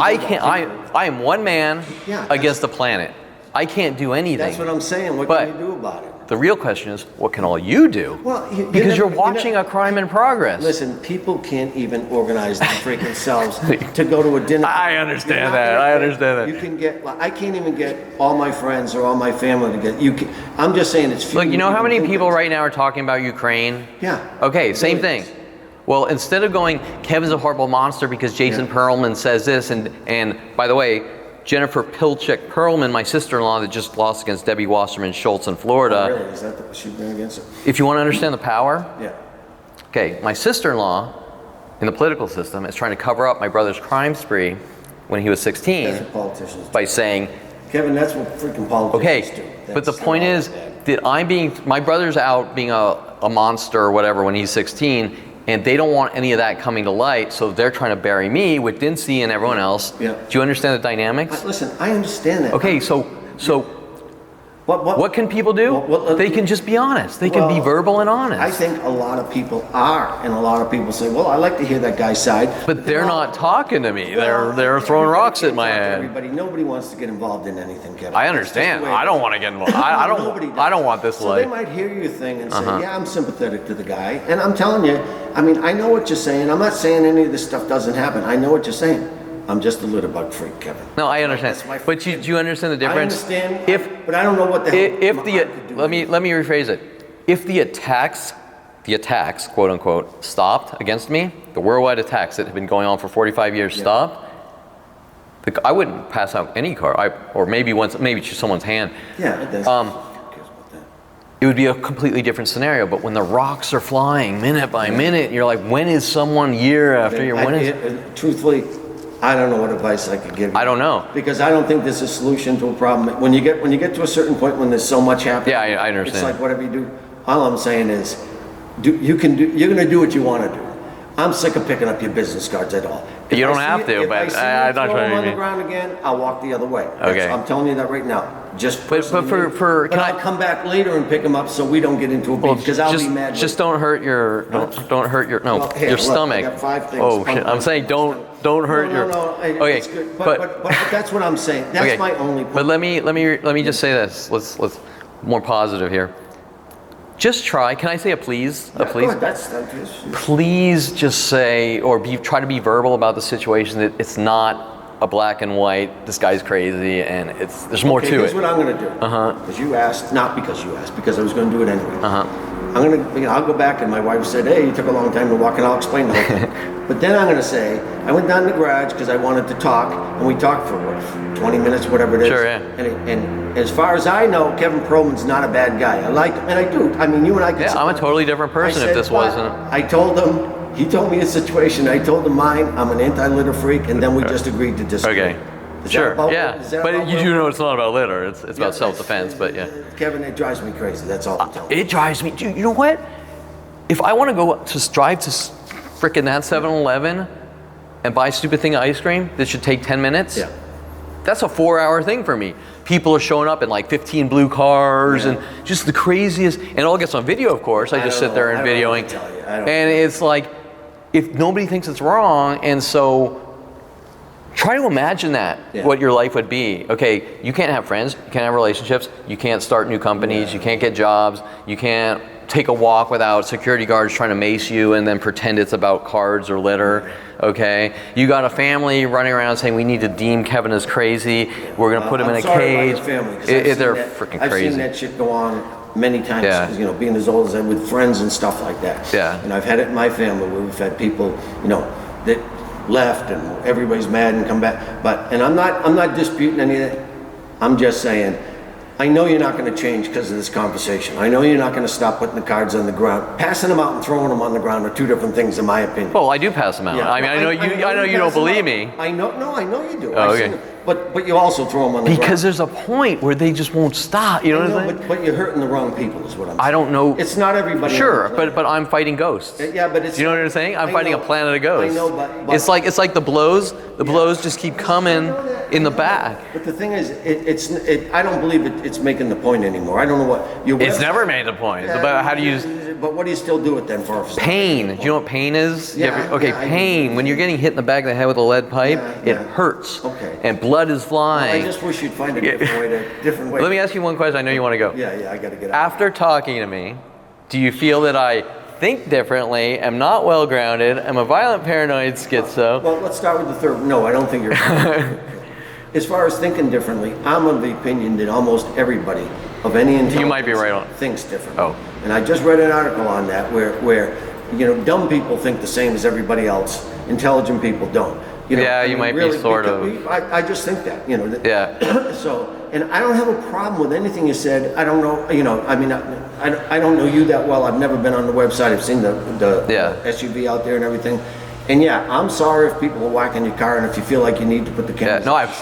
I am one man against the planet. I can't do anything. That's what I'm saying. What can you do about it? The real question is, what can all you do? Well, because you're watching a crime in progress. Listen, people can't even organize their freaking selves to go to a dinner. I understand that. I understand that. You can get. I can't even get all my friends or all my family to get. You can. I'm just saying it's. Look, you know how many people right now are talking about Ukraine? Yeah. Okay, same thing. Well, instead of going, Kevin's a horrible monster because Jason Perlman says this, and by the way, Jennifer Pilchick Perlman, my sister-in-law that just lost against Debbie Wasserman Schultz in Florida. Oh, really? Is that what she ran against her? If you want to understand the power, yeah. Okay, my sister-in-law in the political system is trying to cover up my brother's crime spree when he was 16 That's what politicians do. by saying, Kevin, that's what freaking politicians do. okay, but the point is that my brother's out being a monster or whatever when he's 16, and they don't want any of that coming to light, so they're trying to bury me with Dinse and everyone else. Yeah. Do you understand the dynamics? Listen, I understand that. Okay, so what can people do? They can just be honest. They can be verbal and honest. I think a lot of people are, and a lot of people say, well, I like to hear that guy's side. But they're not talking to me. They're throwing rocks at my head. Everybody, nobody wants to get involved in anything, Kevin. I understand. I don't want to get involved. I don't want this life. So they might hear your thing and say, yeah, I'm sympathetic to the guy. And I'm telling you, I mean, I know what you're saying. I'm not saying any of this stuff doesn't happen. I know what you're saying. I'm just a little bug freak, Kevin. No, I understand. But do you understand the difference? I understand. But I don't know what the hell. Let me rephrase it. If the attacks, quote unquote, stopped against me, the worldwide attacks that have been going on for 45 years stopped, I wouldn't pass out any car, or maybe someone's hand. Yeah, it does. It would be a completely different scenario. But when the rocks are flying minute by minute, you're like, when is someone year after year? Truthfully, I don't know what advice I could give you. I don't know. Because I don't think there's a solution to a problem. When you get to a certain point when there's so much happening, I understand. It's like whatever you do. All I'm saying is, you're going to do what you want to do. I'm sick of picking up your business cards at all. You don't have to, but I'm not trying to. On the ground again, I'll walk the other way. Okay. I'm telling you that right now. Just but I'll come back later and pick them up so we don't get into a beef because I'll be mad. Just don't hurt your your stomach. I got 5 things. Oh shit! I'm saying don't hurt your. No. Okay, it's good. But that's what I'm saying. That's my only point. But let me just say this. Let's more positive here. Just try. Can I say a please? A please? Please just say, or try to be verbal about the situation. That it's not a black and white. This guy's crazy, and there's more to it. Here's what I'm going to do. Because you asked, not because you asked, because I was going to do it anyway. I'll go back, and my wife said, "Hey, you took a long time to walk," and I'll explain the whole thing. But then I'm going to say, I went down to the garage because I wanted to talk, and we talked for 20 minutes, whatever it is. Sure, yeah. And as far as I know, Kevin Perlman's not a bad guy. I like him, and I do. I mean, you and I could. Yeah, I'm a totally different person if this wasn't. I told him. He told me his situation. I told him mine. I'm an anti-litter freak, and then we just agreed to disagree. Okay. Sure. Yeah. But you do know it's not about litter. It's about self-defense. But yeah. Kevin, it drives me crazy. That's all I'm telling you. It drives me. Dude, you know what? If I want to go to drive to frickin' that 7-Eleven and buy a stupid thing of ice cream that should take 10 minutes, that's a 4-hour thing for me. People are showing up in like 15 blue cars and just the craziest, and it all gets on video, of course. I just sit there and videoing. And it's like, if nobody thinks it's wrong, and so try to imagine that, what your life would be. Okay, you can't have friends, you can't have relationships, you can't start new companies, you can't get jobs, you can't take a walk without security guards trying to mace you and then pretend it's about cards or litter, okay? You got a family running around saying we need to deem Kevin as crazy. We're gonna put him in a cage. They're freaking crazy. I've seen that shit go on many times, Yeah. you know, being as old as I am with friends and stuff like that. Yeah. And I've had it in my family where we've had people, you know, that left and everybody's mad and come back. And I'm not disputing any of that. I'm just saying, I know you're not going to change because of this conversation. I know you're not going to stop putting the cards on the ground. Passing them out and throwing them on the ground are two different things, in my opinion. Well, I do pass them out. Yeah. I mean, I know you don't believe me. I know you do. Oh, I've okay. seen it. But you also throw them on the ground. Because there's a point where they just won't stop. You know what I'm saying? But you're hurting the wrong people, is what I'm saying. I don't know. It's not everybody. Sure, but I'm fighting ghosts. Yeah, but it's. You know what I'm saying? I'm I fighting know. a planet of ghosts. I know, but it's like the blows. The blows just keep coming in the back. But the thing is, I don't believe it's making the point anymore. I don't know what It's never made the point. But how do you? But what do you still do it then for? Pain. Do you know what pain is? Yeah. Okay, pain. When you're getting hit in the back of the head with a lead pipe, it hurts. Okay. And blood is flying. I just wish you'd find a different way. Let me ask you one question. I know you want to go. Yeah, I got to get out. After talking to me, do you feel that I think differently, am not well grounded, am a violent paranoid schizo? Well, let's start with the third. No, I don't think you're. As far as thinking differently, I'm of the opinion that almost everybody of any intelligence You might be right on. thinks differently. Oh. And I just read an article on that where you know, dumb people think the same as everybody else. Intelligent people don't. You know, Yeah, you might be sort of. I just think that, you know. Yeah. So, and I don't have a problem with anything you said. I don't know, you know, I mean, I don't know you that well. I've never been on the website. I've seen the SUV out there and everything. And yeah, I'm sorry if people are whacking your car and if you feel like you need to put the cameras. Yeah, no, I have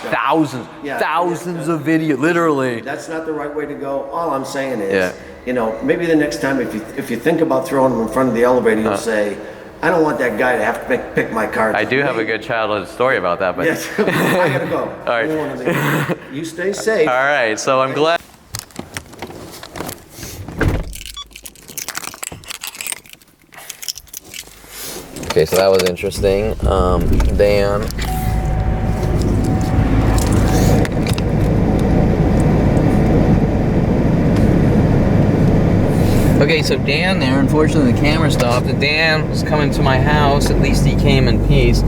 thousands of video, literally. That's not the right way to go. All I'm saying is, you know, maybe the next time if you think about throwing them in front of the elevator, you'll say, I don't want that guy to have to pick my card. I do have a good childhood story about that, but yes, I gotta go. All right. You stay safe. All right, so I'm glad. Okay, so that was interesting. Dan. Okay, so Dan there, unfortunately the camera stopped, and Dan was coming to my house. At least he came in peace.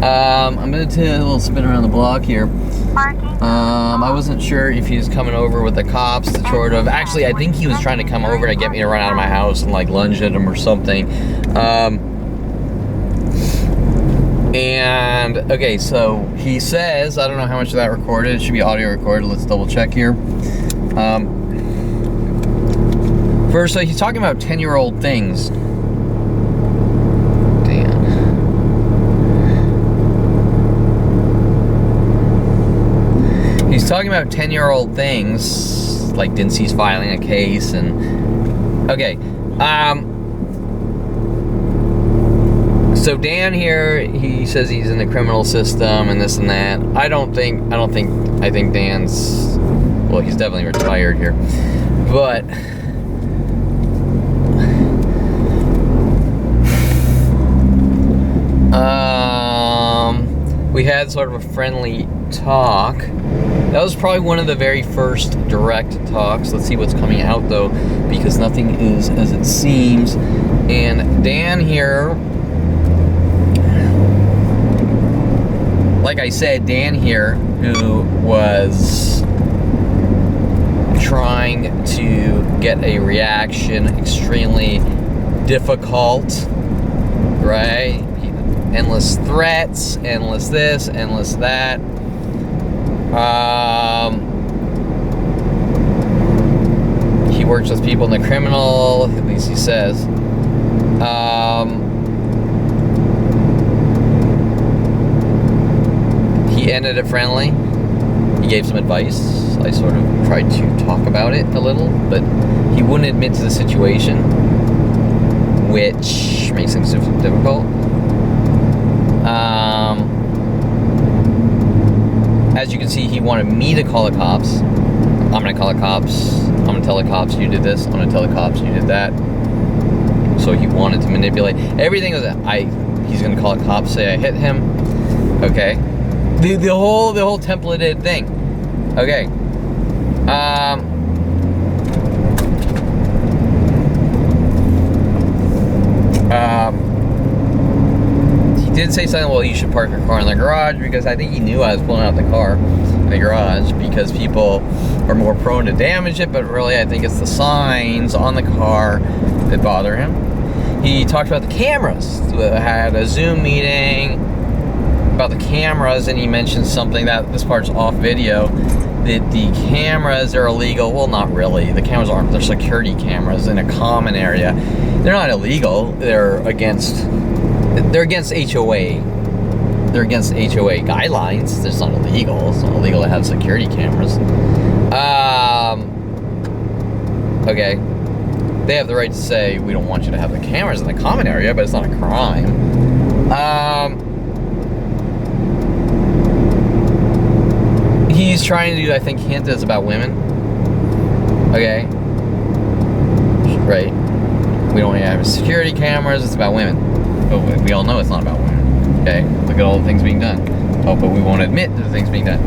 I'm gonna take a little spin around the block here. I wasn't sure if he was coming over with the cops to sort of, actually I think he was trying to come over to get me to run out of my house and like lunge at him or something. And okay, so he says, I don't know how much of that recorded, it should be audio recorded, let's double check here. First, so he's talking about 10-year-old things. Damn. He's talking about 10-year-old things, like Dinse's filing a case and, okay. So Dan here, he says he's in the criminal system and this and that. I think Dan's, well, he's definitely retired here. But we had sort of a friendly talk. That was probably one of the very first direct talks. Let's see what's coming out though, because nothing is as it seems. And Dan here, like I said, Dan here, who was trying to get a reaction, extremely difficult, right? Endless threats, endless this, endless that. He works with people in the criminal, at least he says. He ended it friendly. He gave some advice. I sort of tried to talk about it a little, but he wouldn't admit to the situation, which makes things difficult. As you can see, he wanted me to call the cops. I'm gonna call the cops. I'm gonna tell the cops you did this. I'm gonna tell the cops you did that. So he wanted to manipulate. Everything was he's gonna call the cops, say I hit him. Okay. The whole templated thing. Okay. did say something, well, you should park your car in the garage, because I think he knew I was pulling out the car in the garage because people are more prone to damage it, but really I think it's the signs on the car that bother him. He talked about the cameras. Had a Zoom meeting about the cameras, and he mentioned something that this part's off video, that the cameras are illegal. Well, not really. The cameras aren't. They're security cameras in a common area. They're not illegal. They're against HOA. They're against HOA guidelines. It's not illegal. It's not illegal to have security cameras. Okay. They have the right to say, we don't want you to have the cameras in the common area, but it's not a crime. He's trying to, I think, hint is about women. Okay. Right. We don't have security cameras, it's about women. But we all know it's not about women. Okay. Look at all the things being done. Oh, but we won't admit to the things being done.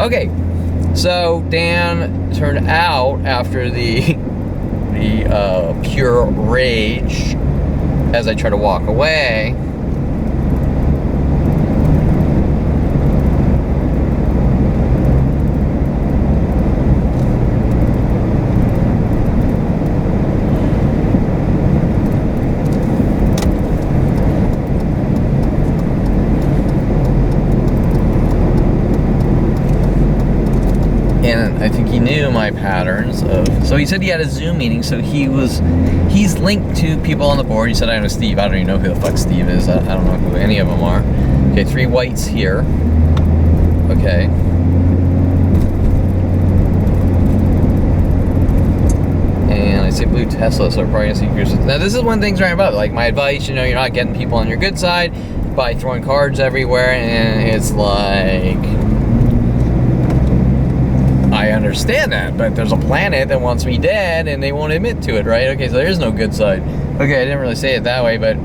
Okay. So Dan turned out, after the pure rage, as I try to walk away, I think he knew my patterns of, so he said he had a Zoom meeting, so he's linked to people on the board. He said, I know Steve. I don't even know who the fuck Steve is. I don't know who any of them are. Okay, 3 whites here. Okay. And I say blue Tesla, so I'm probably gonna see yours. Now this is one thing's right about it. Like, my advice, you know, you're not getting people on your good side by throwing cards everywhere, and it's like, I understand that, but there's a planet that wants me dead, and they won't admit to it, right? Okay, so there is no good side. Okay, I didn't really say it that way, but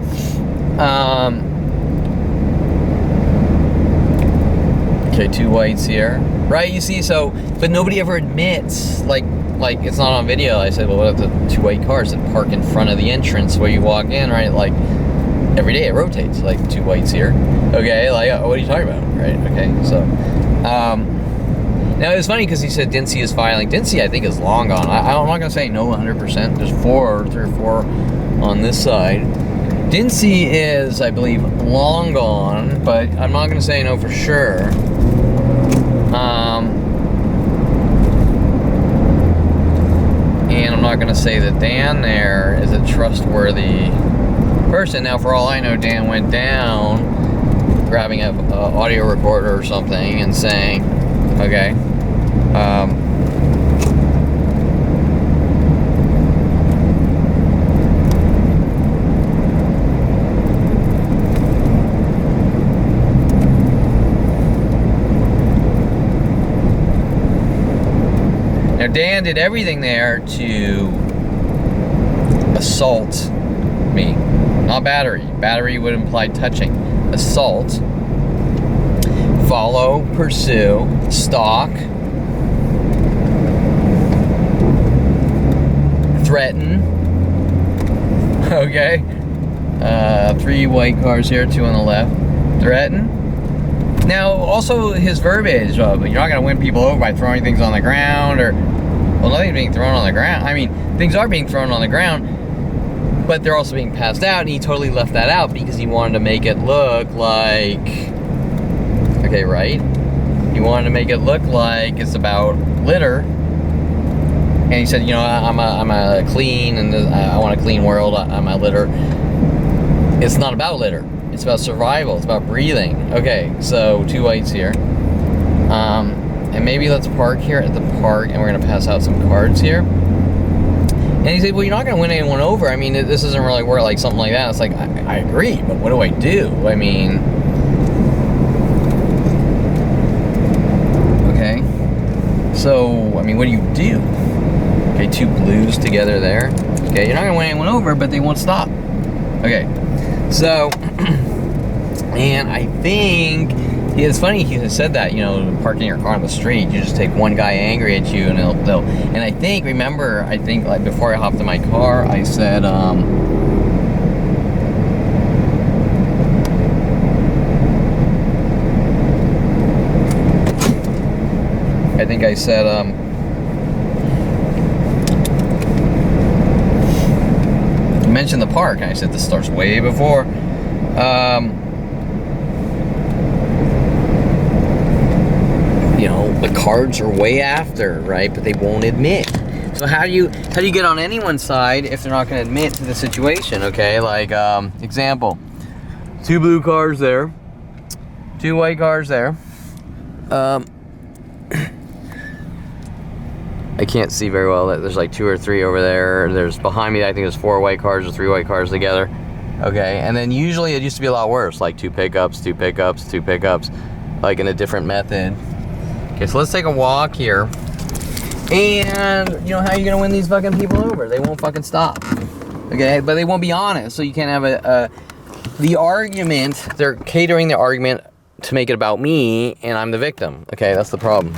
okay, 2 whites here, right? You see, so, but nobody ever admits, like it's not on video. I said, well, what if the 2 white cars that park in front of the entrance where you walk in, right? Like, every day it rotates, like 2 whites here. Okay, like, what are you talking about, right? Okay, so, now, it's funny because he said Dinse is filing. Dinse, I think, is long gone. I'm not going to say no 100%. There's 3 or 4 on this side. Dinse is, I believe, long gone, but I'm not going to say no for sure. And I'm not going to say that Dan there is a trustworthy person. Now, for all I know, Dan went down, grabbing an audio recorder or something and saying, okay, now Dan did everything there to assault me, not battery. Battery would imply touching. Assault, follow, pursue, stalk, threaten. Okay. 3 white cars here, 2 on the left. Threaten. Now, also his verbiage of, you're not going to win people over by throwing things on the ground, or, well, nothing's being thrown on the ground. I mean, things are being thrown on the ground, but they're also being passed out, and he totally left that out because he wanted to make it look like, okay, right? He wanted to make it look like it's about litter. And he said, you know, I'm a clean, and I want a clean world. I'm a litter. It's not about litter. It's about survival. It's about breathing. Okay, so 2 whites here. And maybe let's park here at the park, and we're going to pass out some cards here. And he said, well, you're not going to win anyone over. I mean, this doesn't really work, like something like that. It's like, I agree, but what do I do? I mean, okay. So, I mean, what do you do? Okay, 2 blues together there. Okay, you're not going to win anyone over, but they won't stop. Okay, so, and I think, it's funny he said that, you know, parking your car on the street, you just take one guy angry at you, and they'll and I think, remember, I think, like, before I hopped in my car, I said, I think I said, I mentioned the park, and I said this starts way before. You know, the cards are way after, right? But they won't admit. So how do you get on anyone's side if they're not going to admit to the situation? Okay, like example, 2 blue cars there, 2 white cars there. I can't see very well. There's like 2 or 3 over there. There's behind me, I think there's 4 white cars or 3 white cars together. Okay, and then usually it used to be a lot worse, like 2 pickups, 2 pickups, 2 pickups, like in a different method. Okay, so let's take a walk here. And you know how you're gonna win these fucking people over? They won't fucking stop. Okay, but they won't be honest, so you can't have the argument. They're catering the argument to make it about me, and I'm the victim. Okay, that's the problem.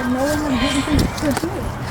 like no one was getting to me.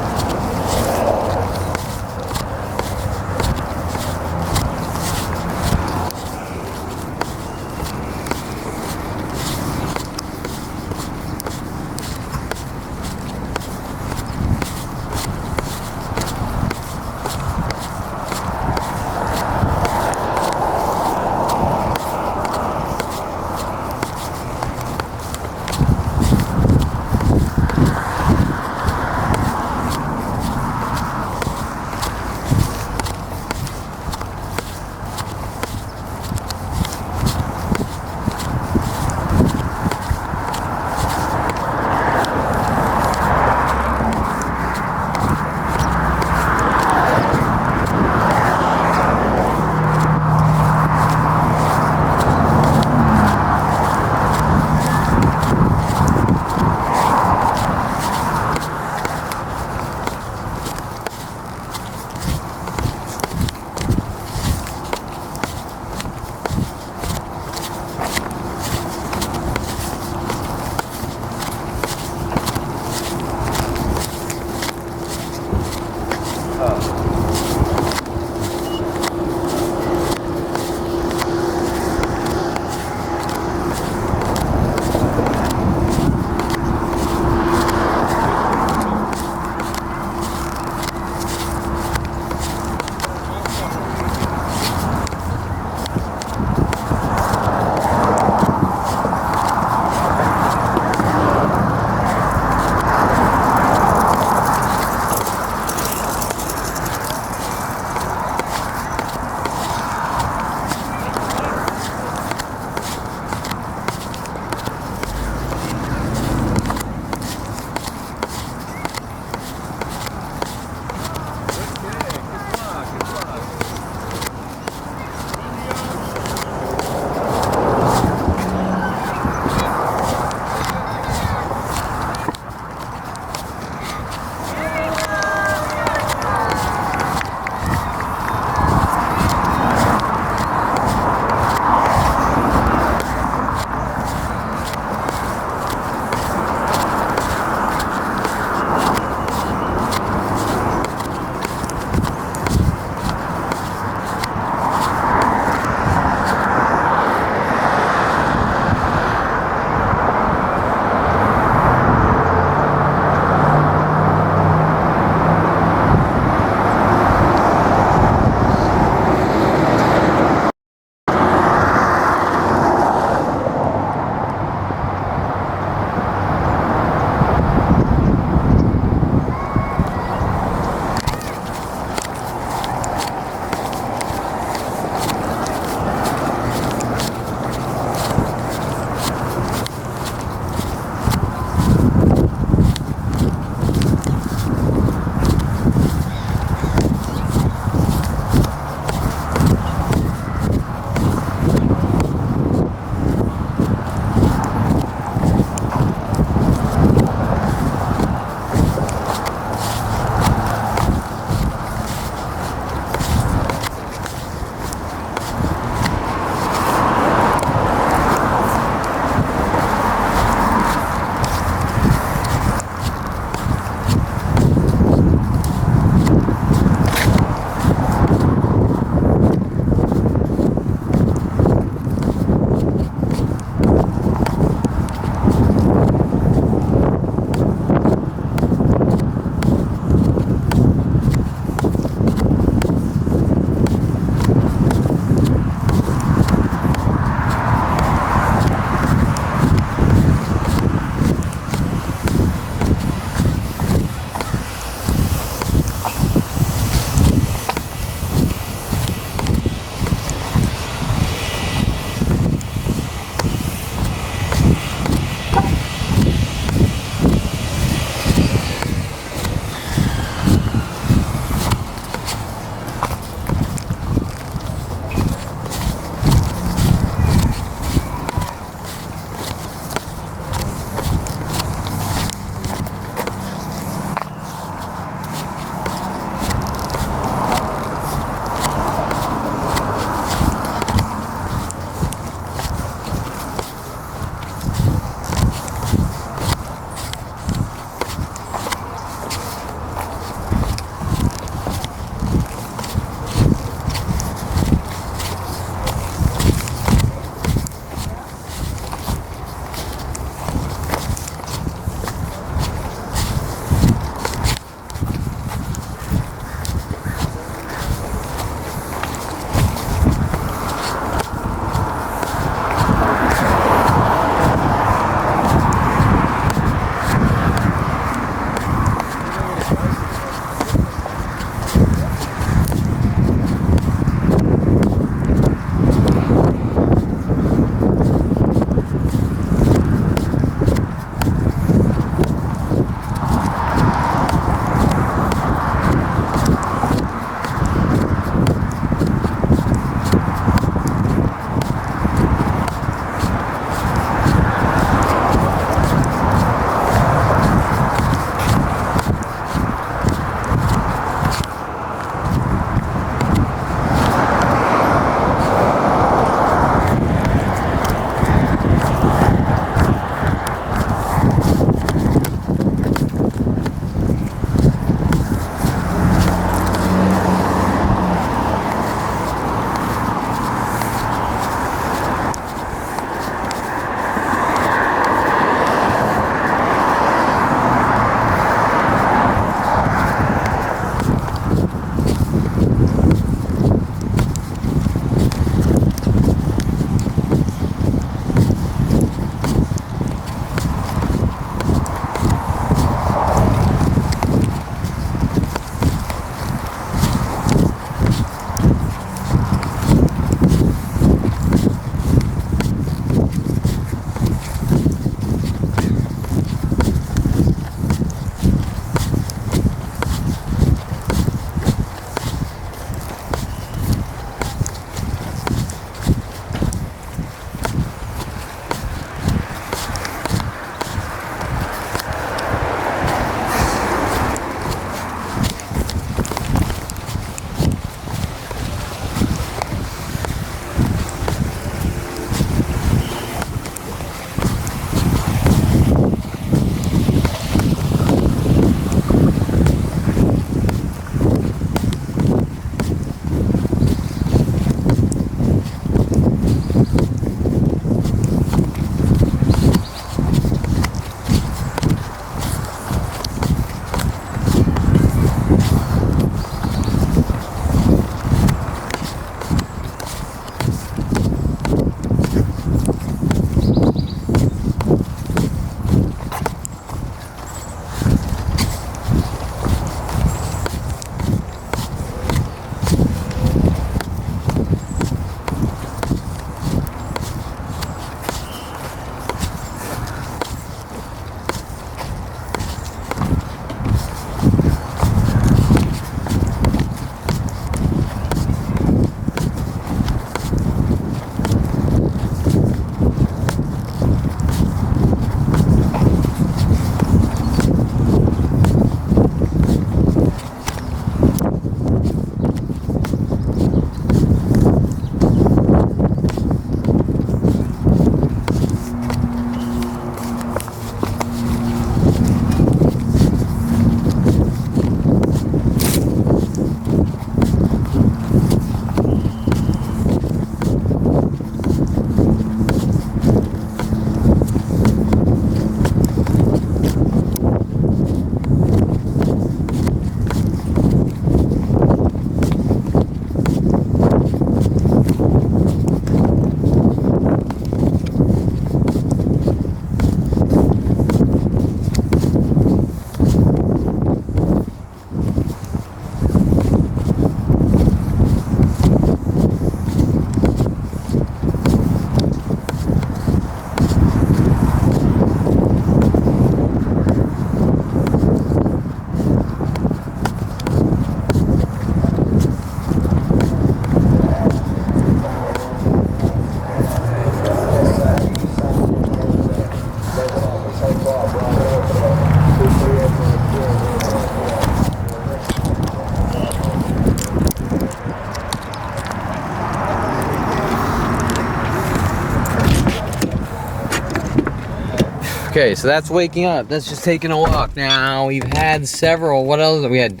Okay, so that's waking up. That's just taking a walk. Now we've had several. What else? We had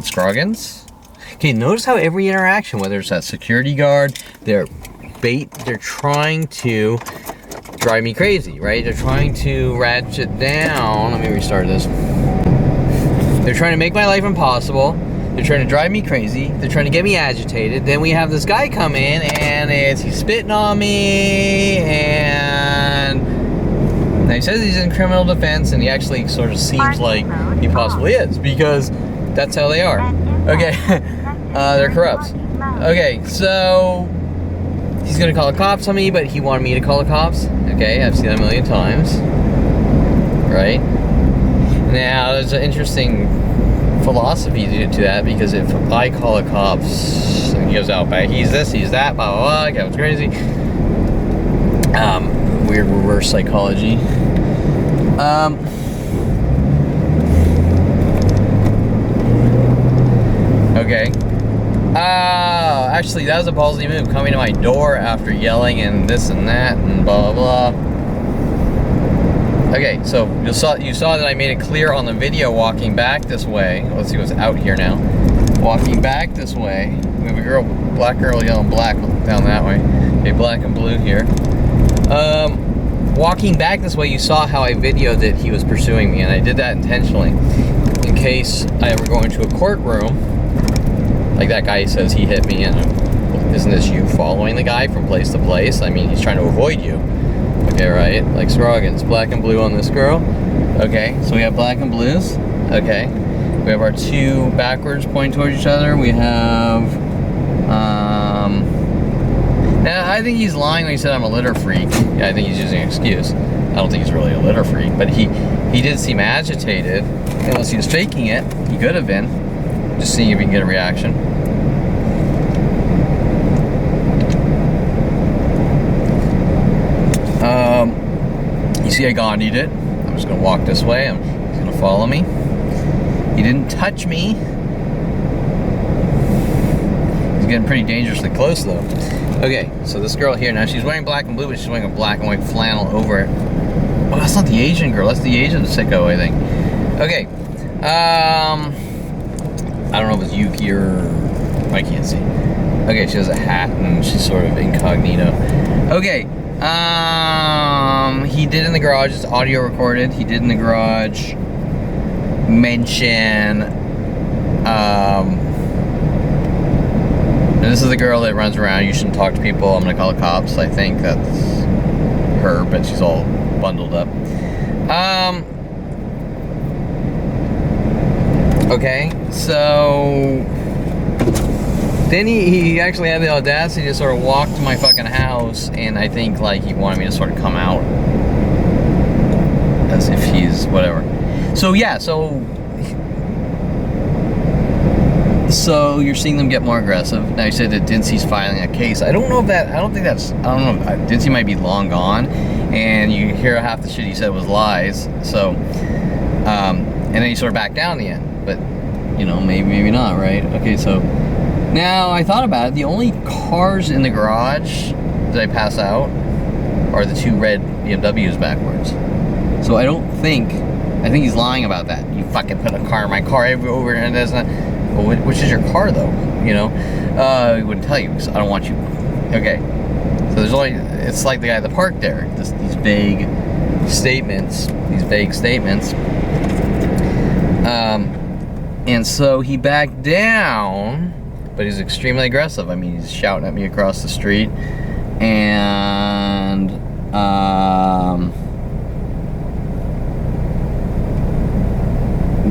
Scroggins. Okay, notice how every interaction, whether it's that security guard, they're trying to drive me crazy, right? They're trying to ratchet down. Let me restart this. They're trying to make my life impossible. They're trying to drive me crazy. They're trying to get me agitated. Then we have this guy come in and he's spitting on me, and now he says he's in criminal defense, and he actually sort of seems like he possibly is, because that's how they are. Okay, they're corrupts. Okay, so he's gonna call the cops on me, but he wanted me to call the cops. Okay, I've seen that a million times. Right? Now, there's an interesting philosophy to that, because if I call the cops and he goes out back, he's this, he's that, blah blah blah, it's crazy. Weird reverse psychology. Okay. Actually, that was a ballsy move, coming to my door after yelling and this and that and blah blah blah. Okay, so you saw that I made it clear on the video walking back this way. Let's see what's out here now. Walking back this way. We have a girl, black girl, yellow and black down that way. Okay, black and blue here. Walking back this way, you saw how I videoed that he was pursuing me, and I did that intentionally. In case I ever go into a courtroom, like that guy says he hit me, and isn't this you following the guy from place to place? I mean, he's trying to avoid you. Okay, right? Like Scroggins, black and blue on this girl. Okay, so we have black and blues. Okay, we have our two backwards pointing towards each other. We have, now I think he's lying when he said I'm a litter freak. Yeah, I think he's using an excuse. I don't think he's really a litter freak, but he did seem agitated. Unless he was faking it, he could have been. Just seeing if he can get a reaction. You see I Gandhi'd it. I'm just gonna walk this way. He's gonna follow me. He didn't touch me. He's getting pretty dangerously close though. Okay, so this girl here, now she's wearing black and blue, but she's wearing a black and white flannel over it. Oh, that's not the Asian girl, that's the Asian sicko, I think. Okay, I don't know if it's Yuki or, I can't see. Okay, she has a hat and she's sort of incognito. Okay, he did in the garage, it's audio recorded, he did in the garage mention, this is the girl that runs around, you shouldn't talk to people, I'm gonna call the cops. I think that's her, but she's all bundled up. Okay, so then he actually had the audacity to sort of walk to my fucking house, and I think like he wanted me to sort of come out as if he's whatever. So yeah, so you're seeing them get more aggressive. Now you said that Dinse-'s filing a case. I don't know if that, I don't know, Dinse might be long gone, and you hear half the shit he said was lies, so, and then you sort of back down in the end, but, you know, maybe not, right? Okay, so, now I thought about it, the only cars in the garage that I pass out are the two red BMWs backwards. So I think he's lying about that. You fucking put a car in my car over and that's not. Well, which is your car though? You know, he wouldn't tell you because I don't want you. Okay, so there's only. It's like the guy at the park there. These vague statements. And so he backed down, but he's extremely aggressive. I mean, he's shouting at me across the street, and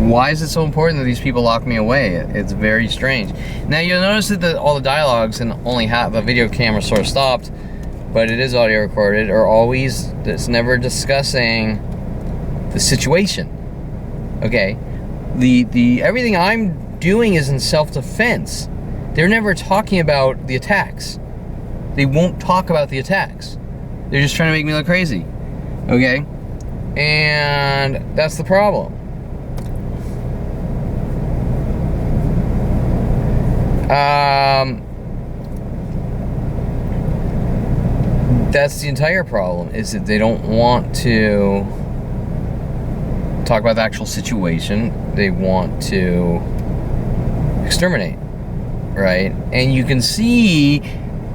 why is it so important that these people lock me away? It's very strange. Now you'll notice that all the dialogues and only half the video camera sort of stopped, but it is audio recorded, or always, it's never discussing the situation. Okay, the everything I'm doing is in self-defense. They're never talking about the attacks. They won't talk about the attacks. They're just trying to make me look crazy. Okay, and that's the problem. That's the entire problem, is that they don't want to talk about the actual situation. They want to exterminate, right? And you can see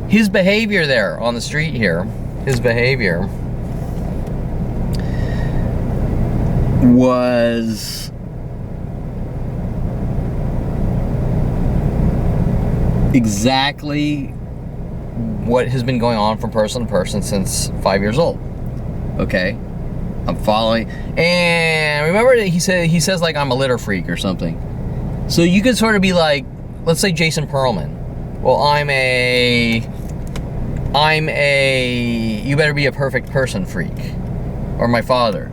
his behavior there on the street here. His behavior was exactly what has been going on from person to person since 5 years old. Okay, I'm following. And remember that he says like I'm a litter freak or something. So you could sort of be like, let's say Jason Perlman. Well, I'm a you better be a perfect person freak, or my father.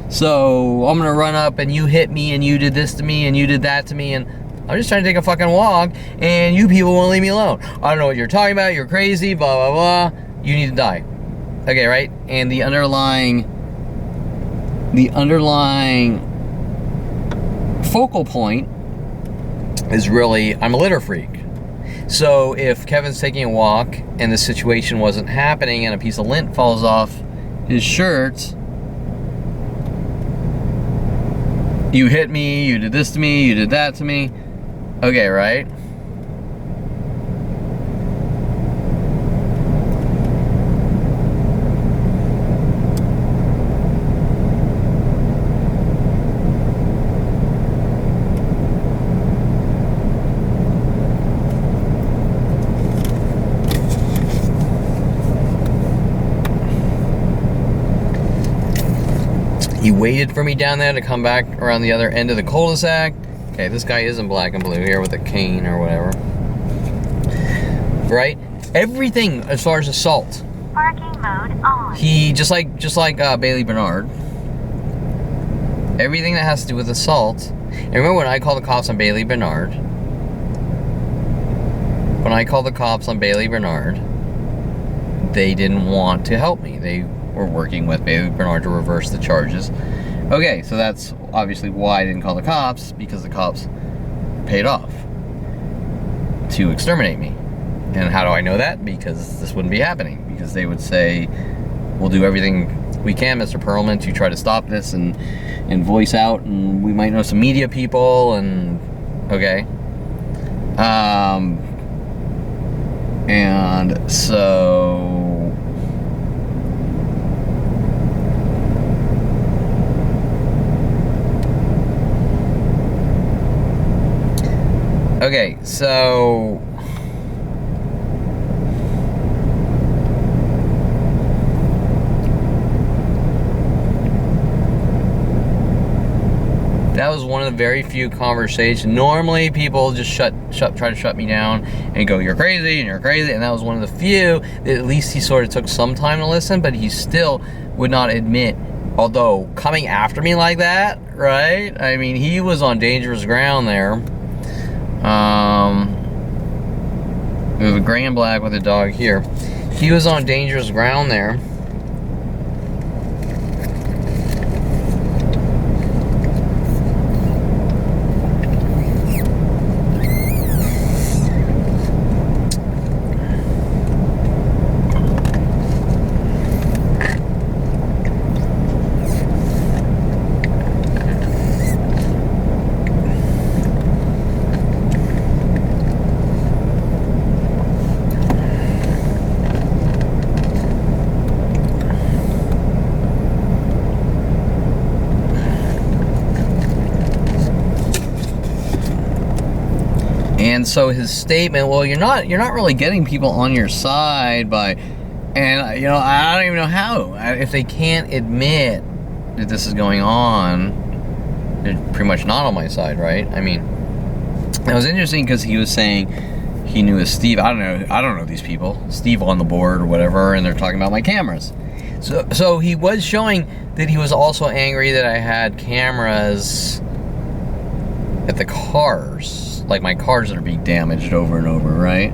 So I'm gonna run up and you hit me and you did this to me and you did that to me, and I'm just trying to take a fucking walk and you people won't leave me alone. I don't know what you're talking about, you're crazy, blah, blah, blah. You need to die. Okay, right? And the underlying focal point is really, I'm a litter freak. So if Kevin's taking a walk and the situation wasn't happening and a piece of lint falls off his shirt, you hit me, you did this to me, you did that to me. Okay, right? He waited for me down there to come back around the other end of the cul-de-sac. Okay, this guy is in black and blue here with a cane or whatever. Right? Everything as far as assault. Parking mode on. He, just like Bailey Bernard, everything that has to do with assault. And remember when I called the cops on Bailey Bernard? When I called the cops on Bailey Bernard, they didn't want to help me. They were working with Bailey Bernard to reverse the charges. Okay, so that's obviously why I didn't call the cops, because the cops paid off to exterminate me. And how do I know that? Because this wouldn't be happening. Because they would say, we'll do everything we can, Mr. Perlman, to try to stop this and voice out, and we might know some media people, and okay. And so okay, so that was one of the very few conversations. Normally people just try to shut me down and go, you're crazy and you're crazy, and that was one of the few that at least he sort of took some time to listen, but he still would not admit, although coming after me like that, right? I mean, he was on dangerous ground there. It was a gray and black with a dog here. He was on dangerous ground there. And so his statement, well, you're not really getting people on your side by, and you know, I don't even know how. If they can't admit that this is going on, they're pretty much not on my side, right? I mean, it was interesting because he was saying he knew a Steve. I don't know these people, Steve on the board or whatever, and they're talking about my cameras. So he was showing that he was also angry that I had cameras at the cars. Like my cars that are being damaged over and over, right?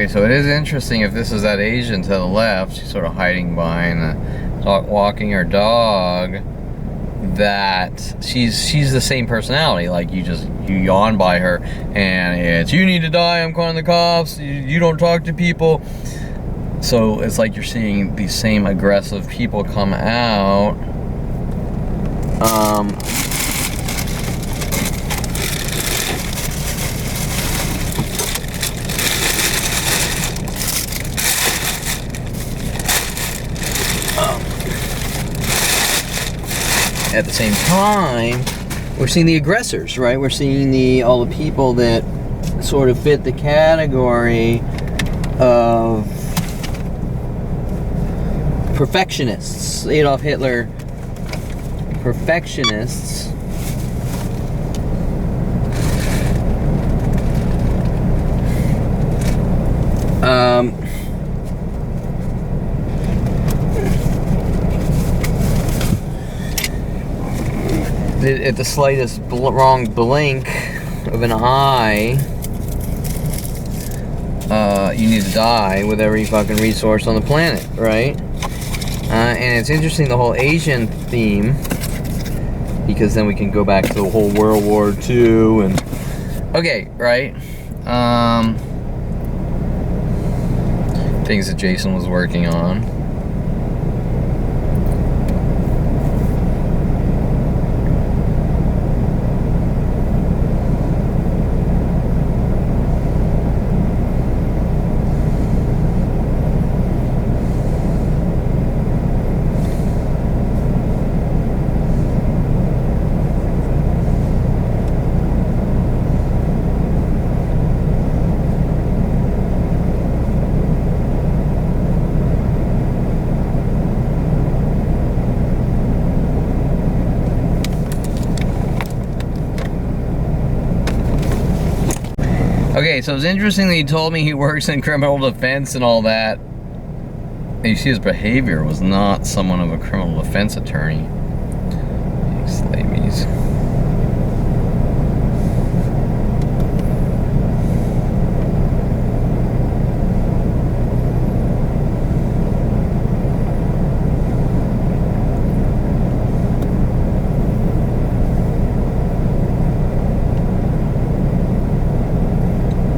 Okay, so it is interesting if this is that Asian to the left, she's sort of hiding behind the walking her dog, that she's the same personality. Like, you yawn by her and it's, you need to die, I'm calling the cops, you don't talk to people. So it's like you're seeing these same aggressive people come out. At the same time, we're seeing the aggressors, right? We're seeing all the people that sort of fit the category of perfectionists. Adolf Hitler perfectionists. At the slightest wrong blink of an eye, you need to die with every fucking resource on the planet, right? And it's interesting, the whole Asian theme, because then we can go back to the whole World War II and okay, right? Things that Jason was working on. Okay, so it's interesting that he told me he works in criminal defense and all that. And you see his behavior was not someone of a criminal defense attorney. These ladies.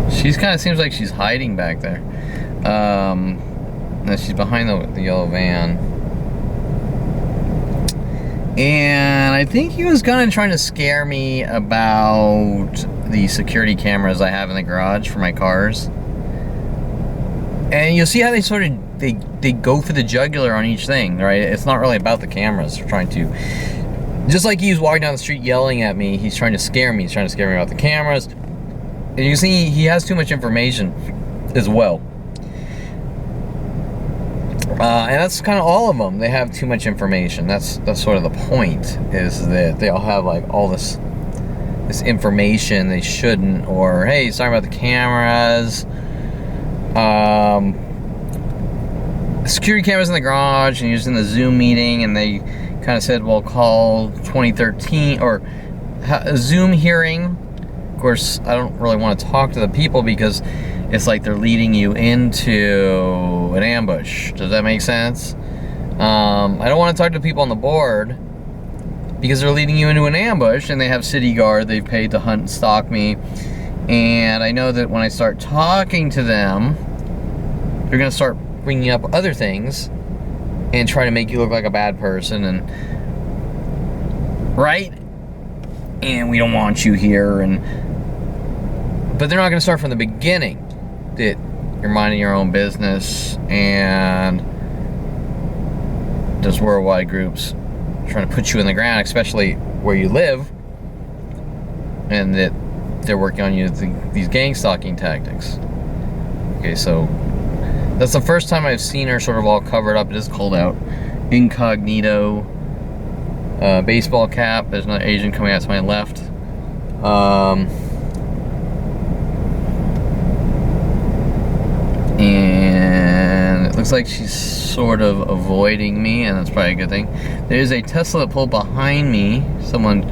She kind of seems like she's hiding back there. No, she's behind the yellow van. And I think he was kind of trying to scare me about the security cameras I have in the garage for my cars. And you'll see how they sort of, they go for the jugular on each thing, right? It's not really about the cameras. They're trying to, just like he was walking down the street yelling at me, he's trying to scare me. He's trying to scare me about the cameras. And you can see he has too much information as well. And that's kind of all of them. They have too much information. That's sort of the point, is that they all have like all this information they shouldn't, or hey, he's talking about the cameras. Security cameras in the garage, and he was in the Zoom meeting, and they kind of said, well, call 2013, or a Zoom hearing. Of course, I don't really want to talk to the people because it's like they're leading you into an ambush. Does that make sense? I don't want to talk to people on the board because they're leading you into an ambush, and they have city guard they've paid to hunt and stalk me. And I know that when I start talking to them, they're going to start bringing up other things and try to make you look like a bad person, and right? And we don't want you here. But they're not going to start from the beginning, that you're minding your own business, and there's worldwide groups trying to put you in the ground, especially where you live, and that they're working on you these gang stalking tactics. Okay, so that's the first time I've seen her sort of all covered up. It is cold out. Incognito. Baseball cap. There's another Asian coming out to my left. And it looks like she's sort of avoiding me, and that's probably a good thing. There's a Tesla that pulled behind me. Someone,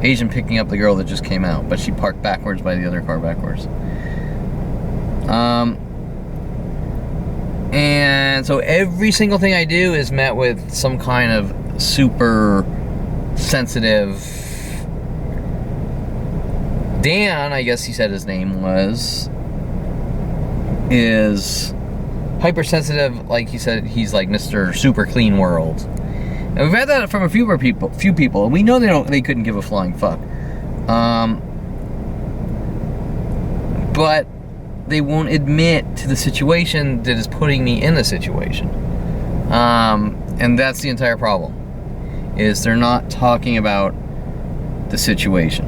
Asian, picking up the girl that just came out, but she parked backwards by the other car backwards. And so every single thing I do is met with some kind of super sensitive. Dan, I guess he said his name was, is hypersensitive. Like he said, he's like Mr. Super Clean World. And we've had that from a few people, and we know they couldn't give a flying fuck. But they won't admit to the situation that is putting me in the situation. And that's the entire problem, is they're not talking about the situation.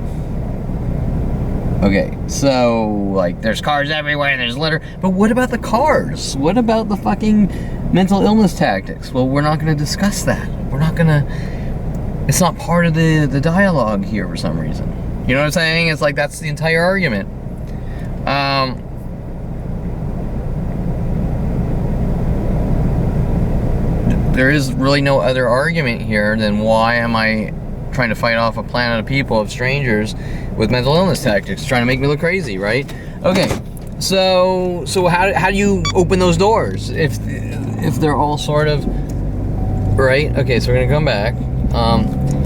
Okay, so, like, there's cars everywhere and there's litter, but what about the cars? What about the fucking mental illness tactics? Well, we're not gonna discuss that. We're not gonna, it's not part of the dialogue here for some reason. You know what I'm saying? It's like, that's the entire argument. There is really no other argument here than why am I trying to fight off a planet of people, of strangers, with mental illness tactics, trying to make me look crazy, right? Okay, so how do you open those doors if they're all sort of, right? Okay, so we're gonna come back.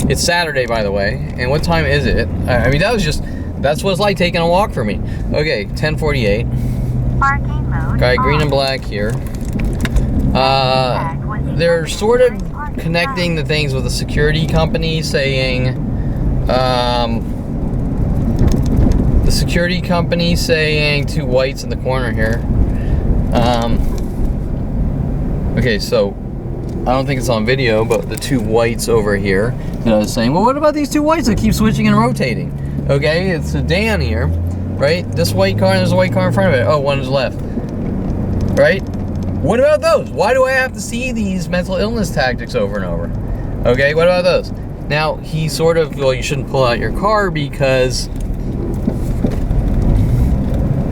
It's Saturday, by the way, and what time is it? I mean, that's what it's like taking a walk for me. Okay, 10:48. Parking mode Got green on. and black here. They're sort of connecting the things with a security company, saying, two whites in the corner here. Okay, so I don't think it's on video, but the two whites over here that I was saying, well, what about these two whites that keep switching and rotating? Okay, it's a Dan here, right? This white car and there's a white car in front of it. Oh, one is left, right? What about those? Why do I have to see these mental illness tactics over and over? Okay, what about those? Now, he sort of, well, you shouldn't pull out your car because,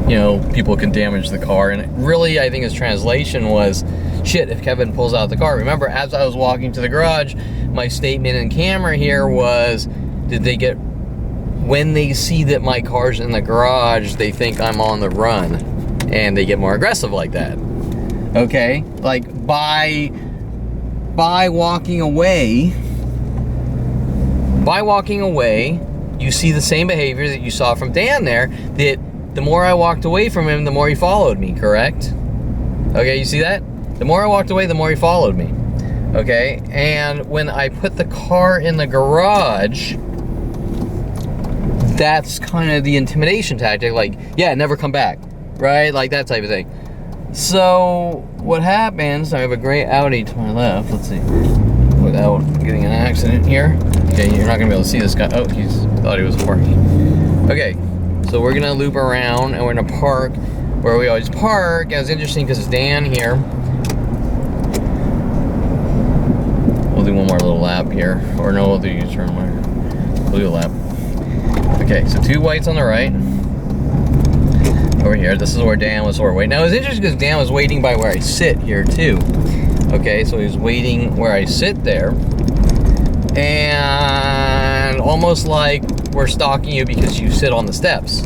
you know, people can damage the car. And really, I think his translation was, shit, if Kevin pulls out the car. Remember, as I was walking to the garage, my statement in camera here was, when they see that my car's in the garage, they think I'm on the run. And they get more aggressive like that. Okay, like by walking away, you see the same behavior that you saw from Dan there, that the more I walked away from him, the more he followed me, correct? Okay, you see that? The more I walked away, the more he followed me. Okay, and when I put the car in the garage, that's kind of the intimidation tactic, like, yeah, never come back, right? Like that type of thing. So what happens, I have a gray Audi to my left, let's see, without getting an accident here. Okay, you're not gonna be able to see this guy. Oh, he thought he was parking. Okay, so we're gonna loop around and we're gonna park where we always park. And it's interesting because it's Dan here. We'll do one more little lap here. Or no, we'll do U-turn. We'll do a lap. Okay, so two whites on the right. Over here, this is where Dan was sort of waiting. Now it's interesting because Dan was waiting by where I sit here too. Okay, so he was waiting where I sit there. And almost like we're stalking you because you sit on the steps.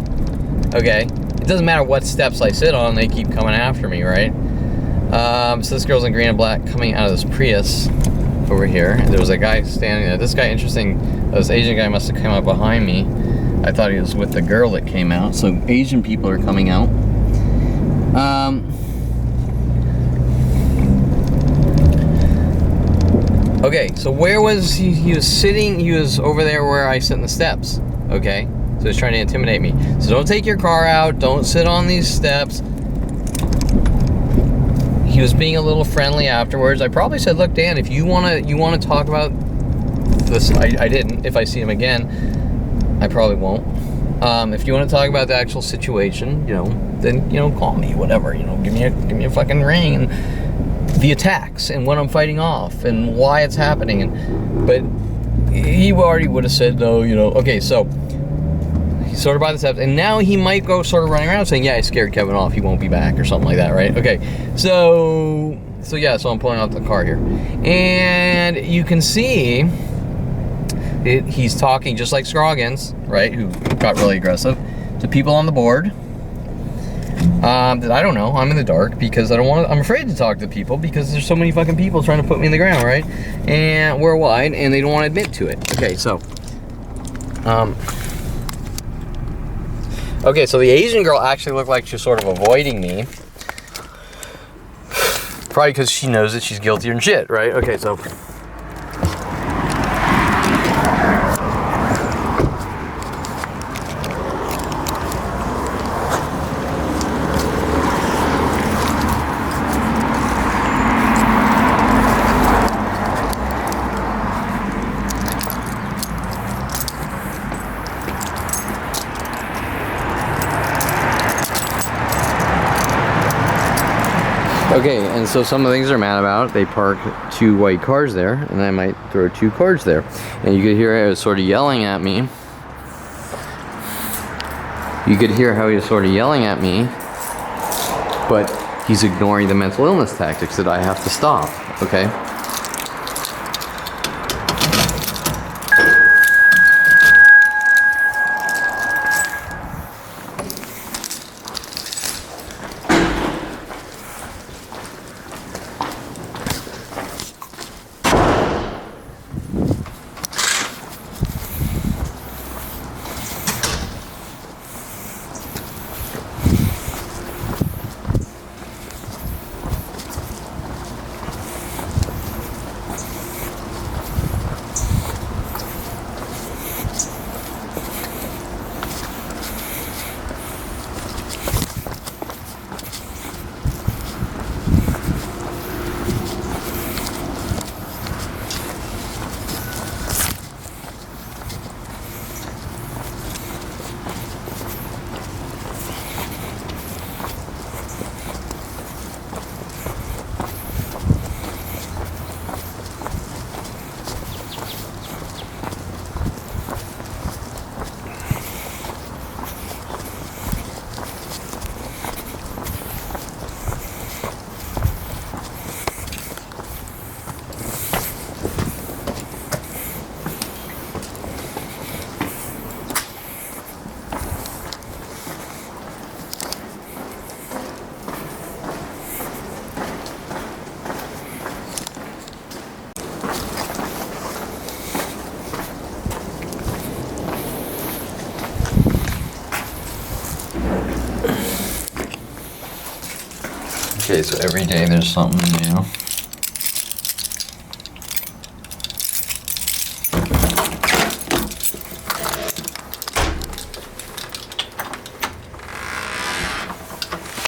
Okay, it doesn't matter what steps I sit on, they keep coming after me, right? So this girl's in green and black coming out of this Prius over here. There was a guy standing there. This guy, interesting, this Asian guy must have come up behind me. I thought he was with the girl that came out. So Asian people are coming out. Okay, so where was he? He was sitting, he was over there where I sit in the steps. Okay, so he's trying to intimidate me. So don't take your car out, don't sit on these steps. He was being a little friendly afterwards. I probably said, look, Dan, if you wanna talk about this, I didn't. If I see him again, I probably won't. If you want to talk about the actual situation, you know, then, you know, call me, whatever, you know, give me a fucking ring, and the attacks and what I'm fighting off and why it's happening. And but he already would have said no, you know. Okay, so he's sort of by the steps, and now he might go sort of running around saying, yeah, I scared Kevin off, he won't be back or something like that, right? Okay, so yeah, so I'm pulling out the car here, and you can see he's talking just like Scroggins, right, who got really aggressive, to people on the board. I don't know. I'm in the dark because I'm afraid to talk to people because there's so many fucking people trying to put me in the ground, right? And worldwide, and they don't want to admit to it. Okay, so the Asian girl actually looked like she was sort of avoiding me. Probably because she knows that she's guilty and shit, right? Okay, so. Okay, and so some of the things they're mad about, they park 2 white cars there, and I might throw 2 cars there. And you could hear how he was sort of yelling at me. But he's ignoring the mental illness tactics that I have to stop, okay? Okay, so every day there's something new.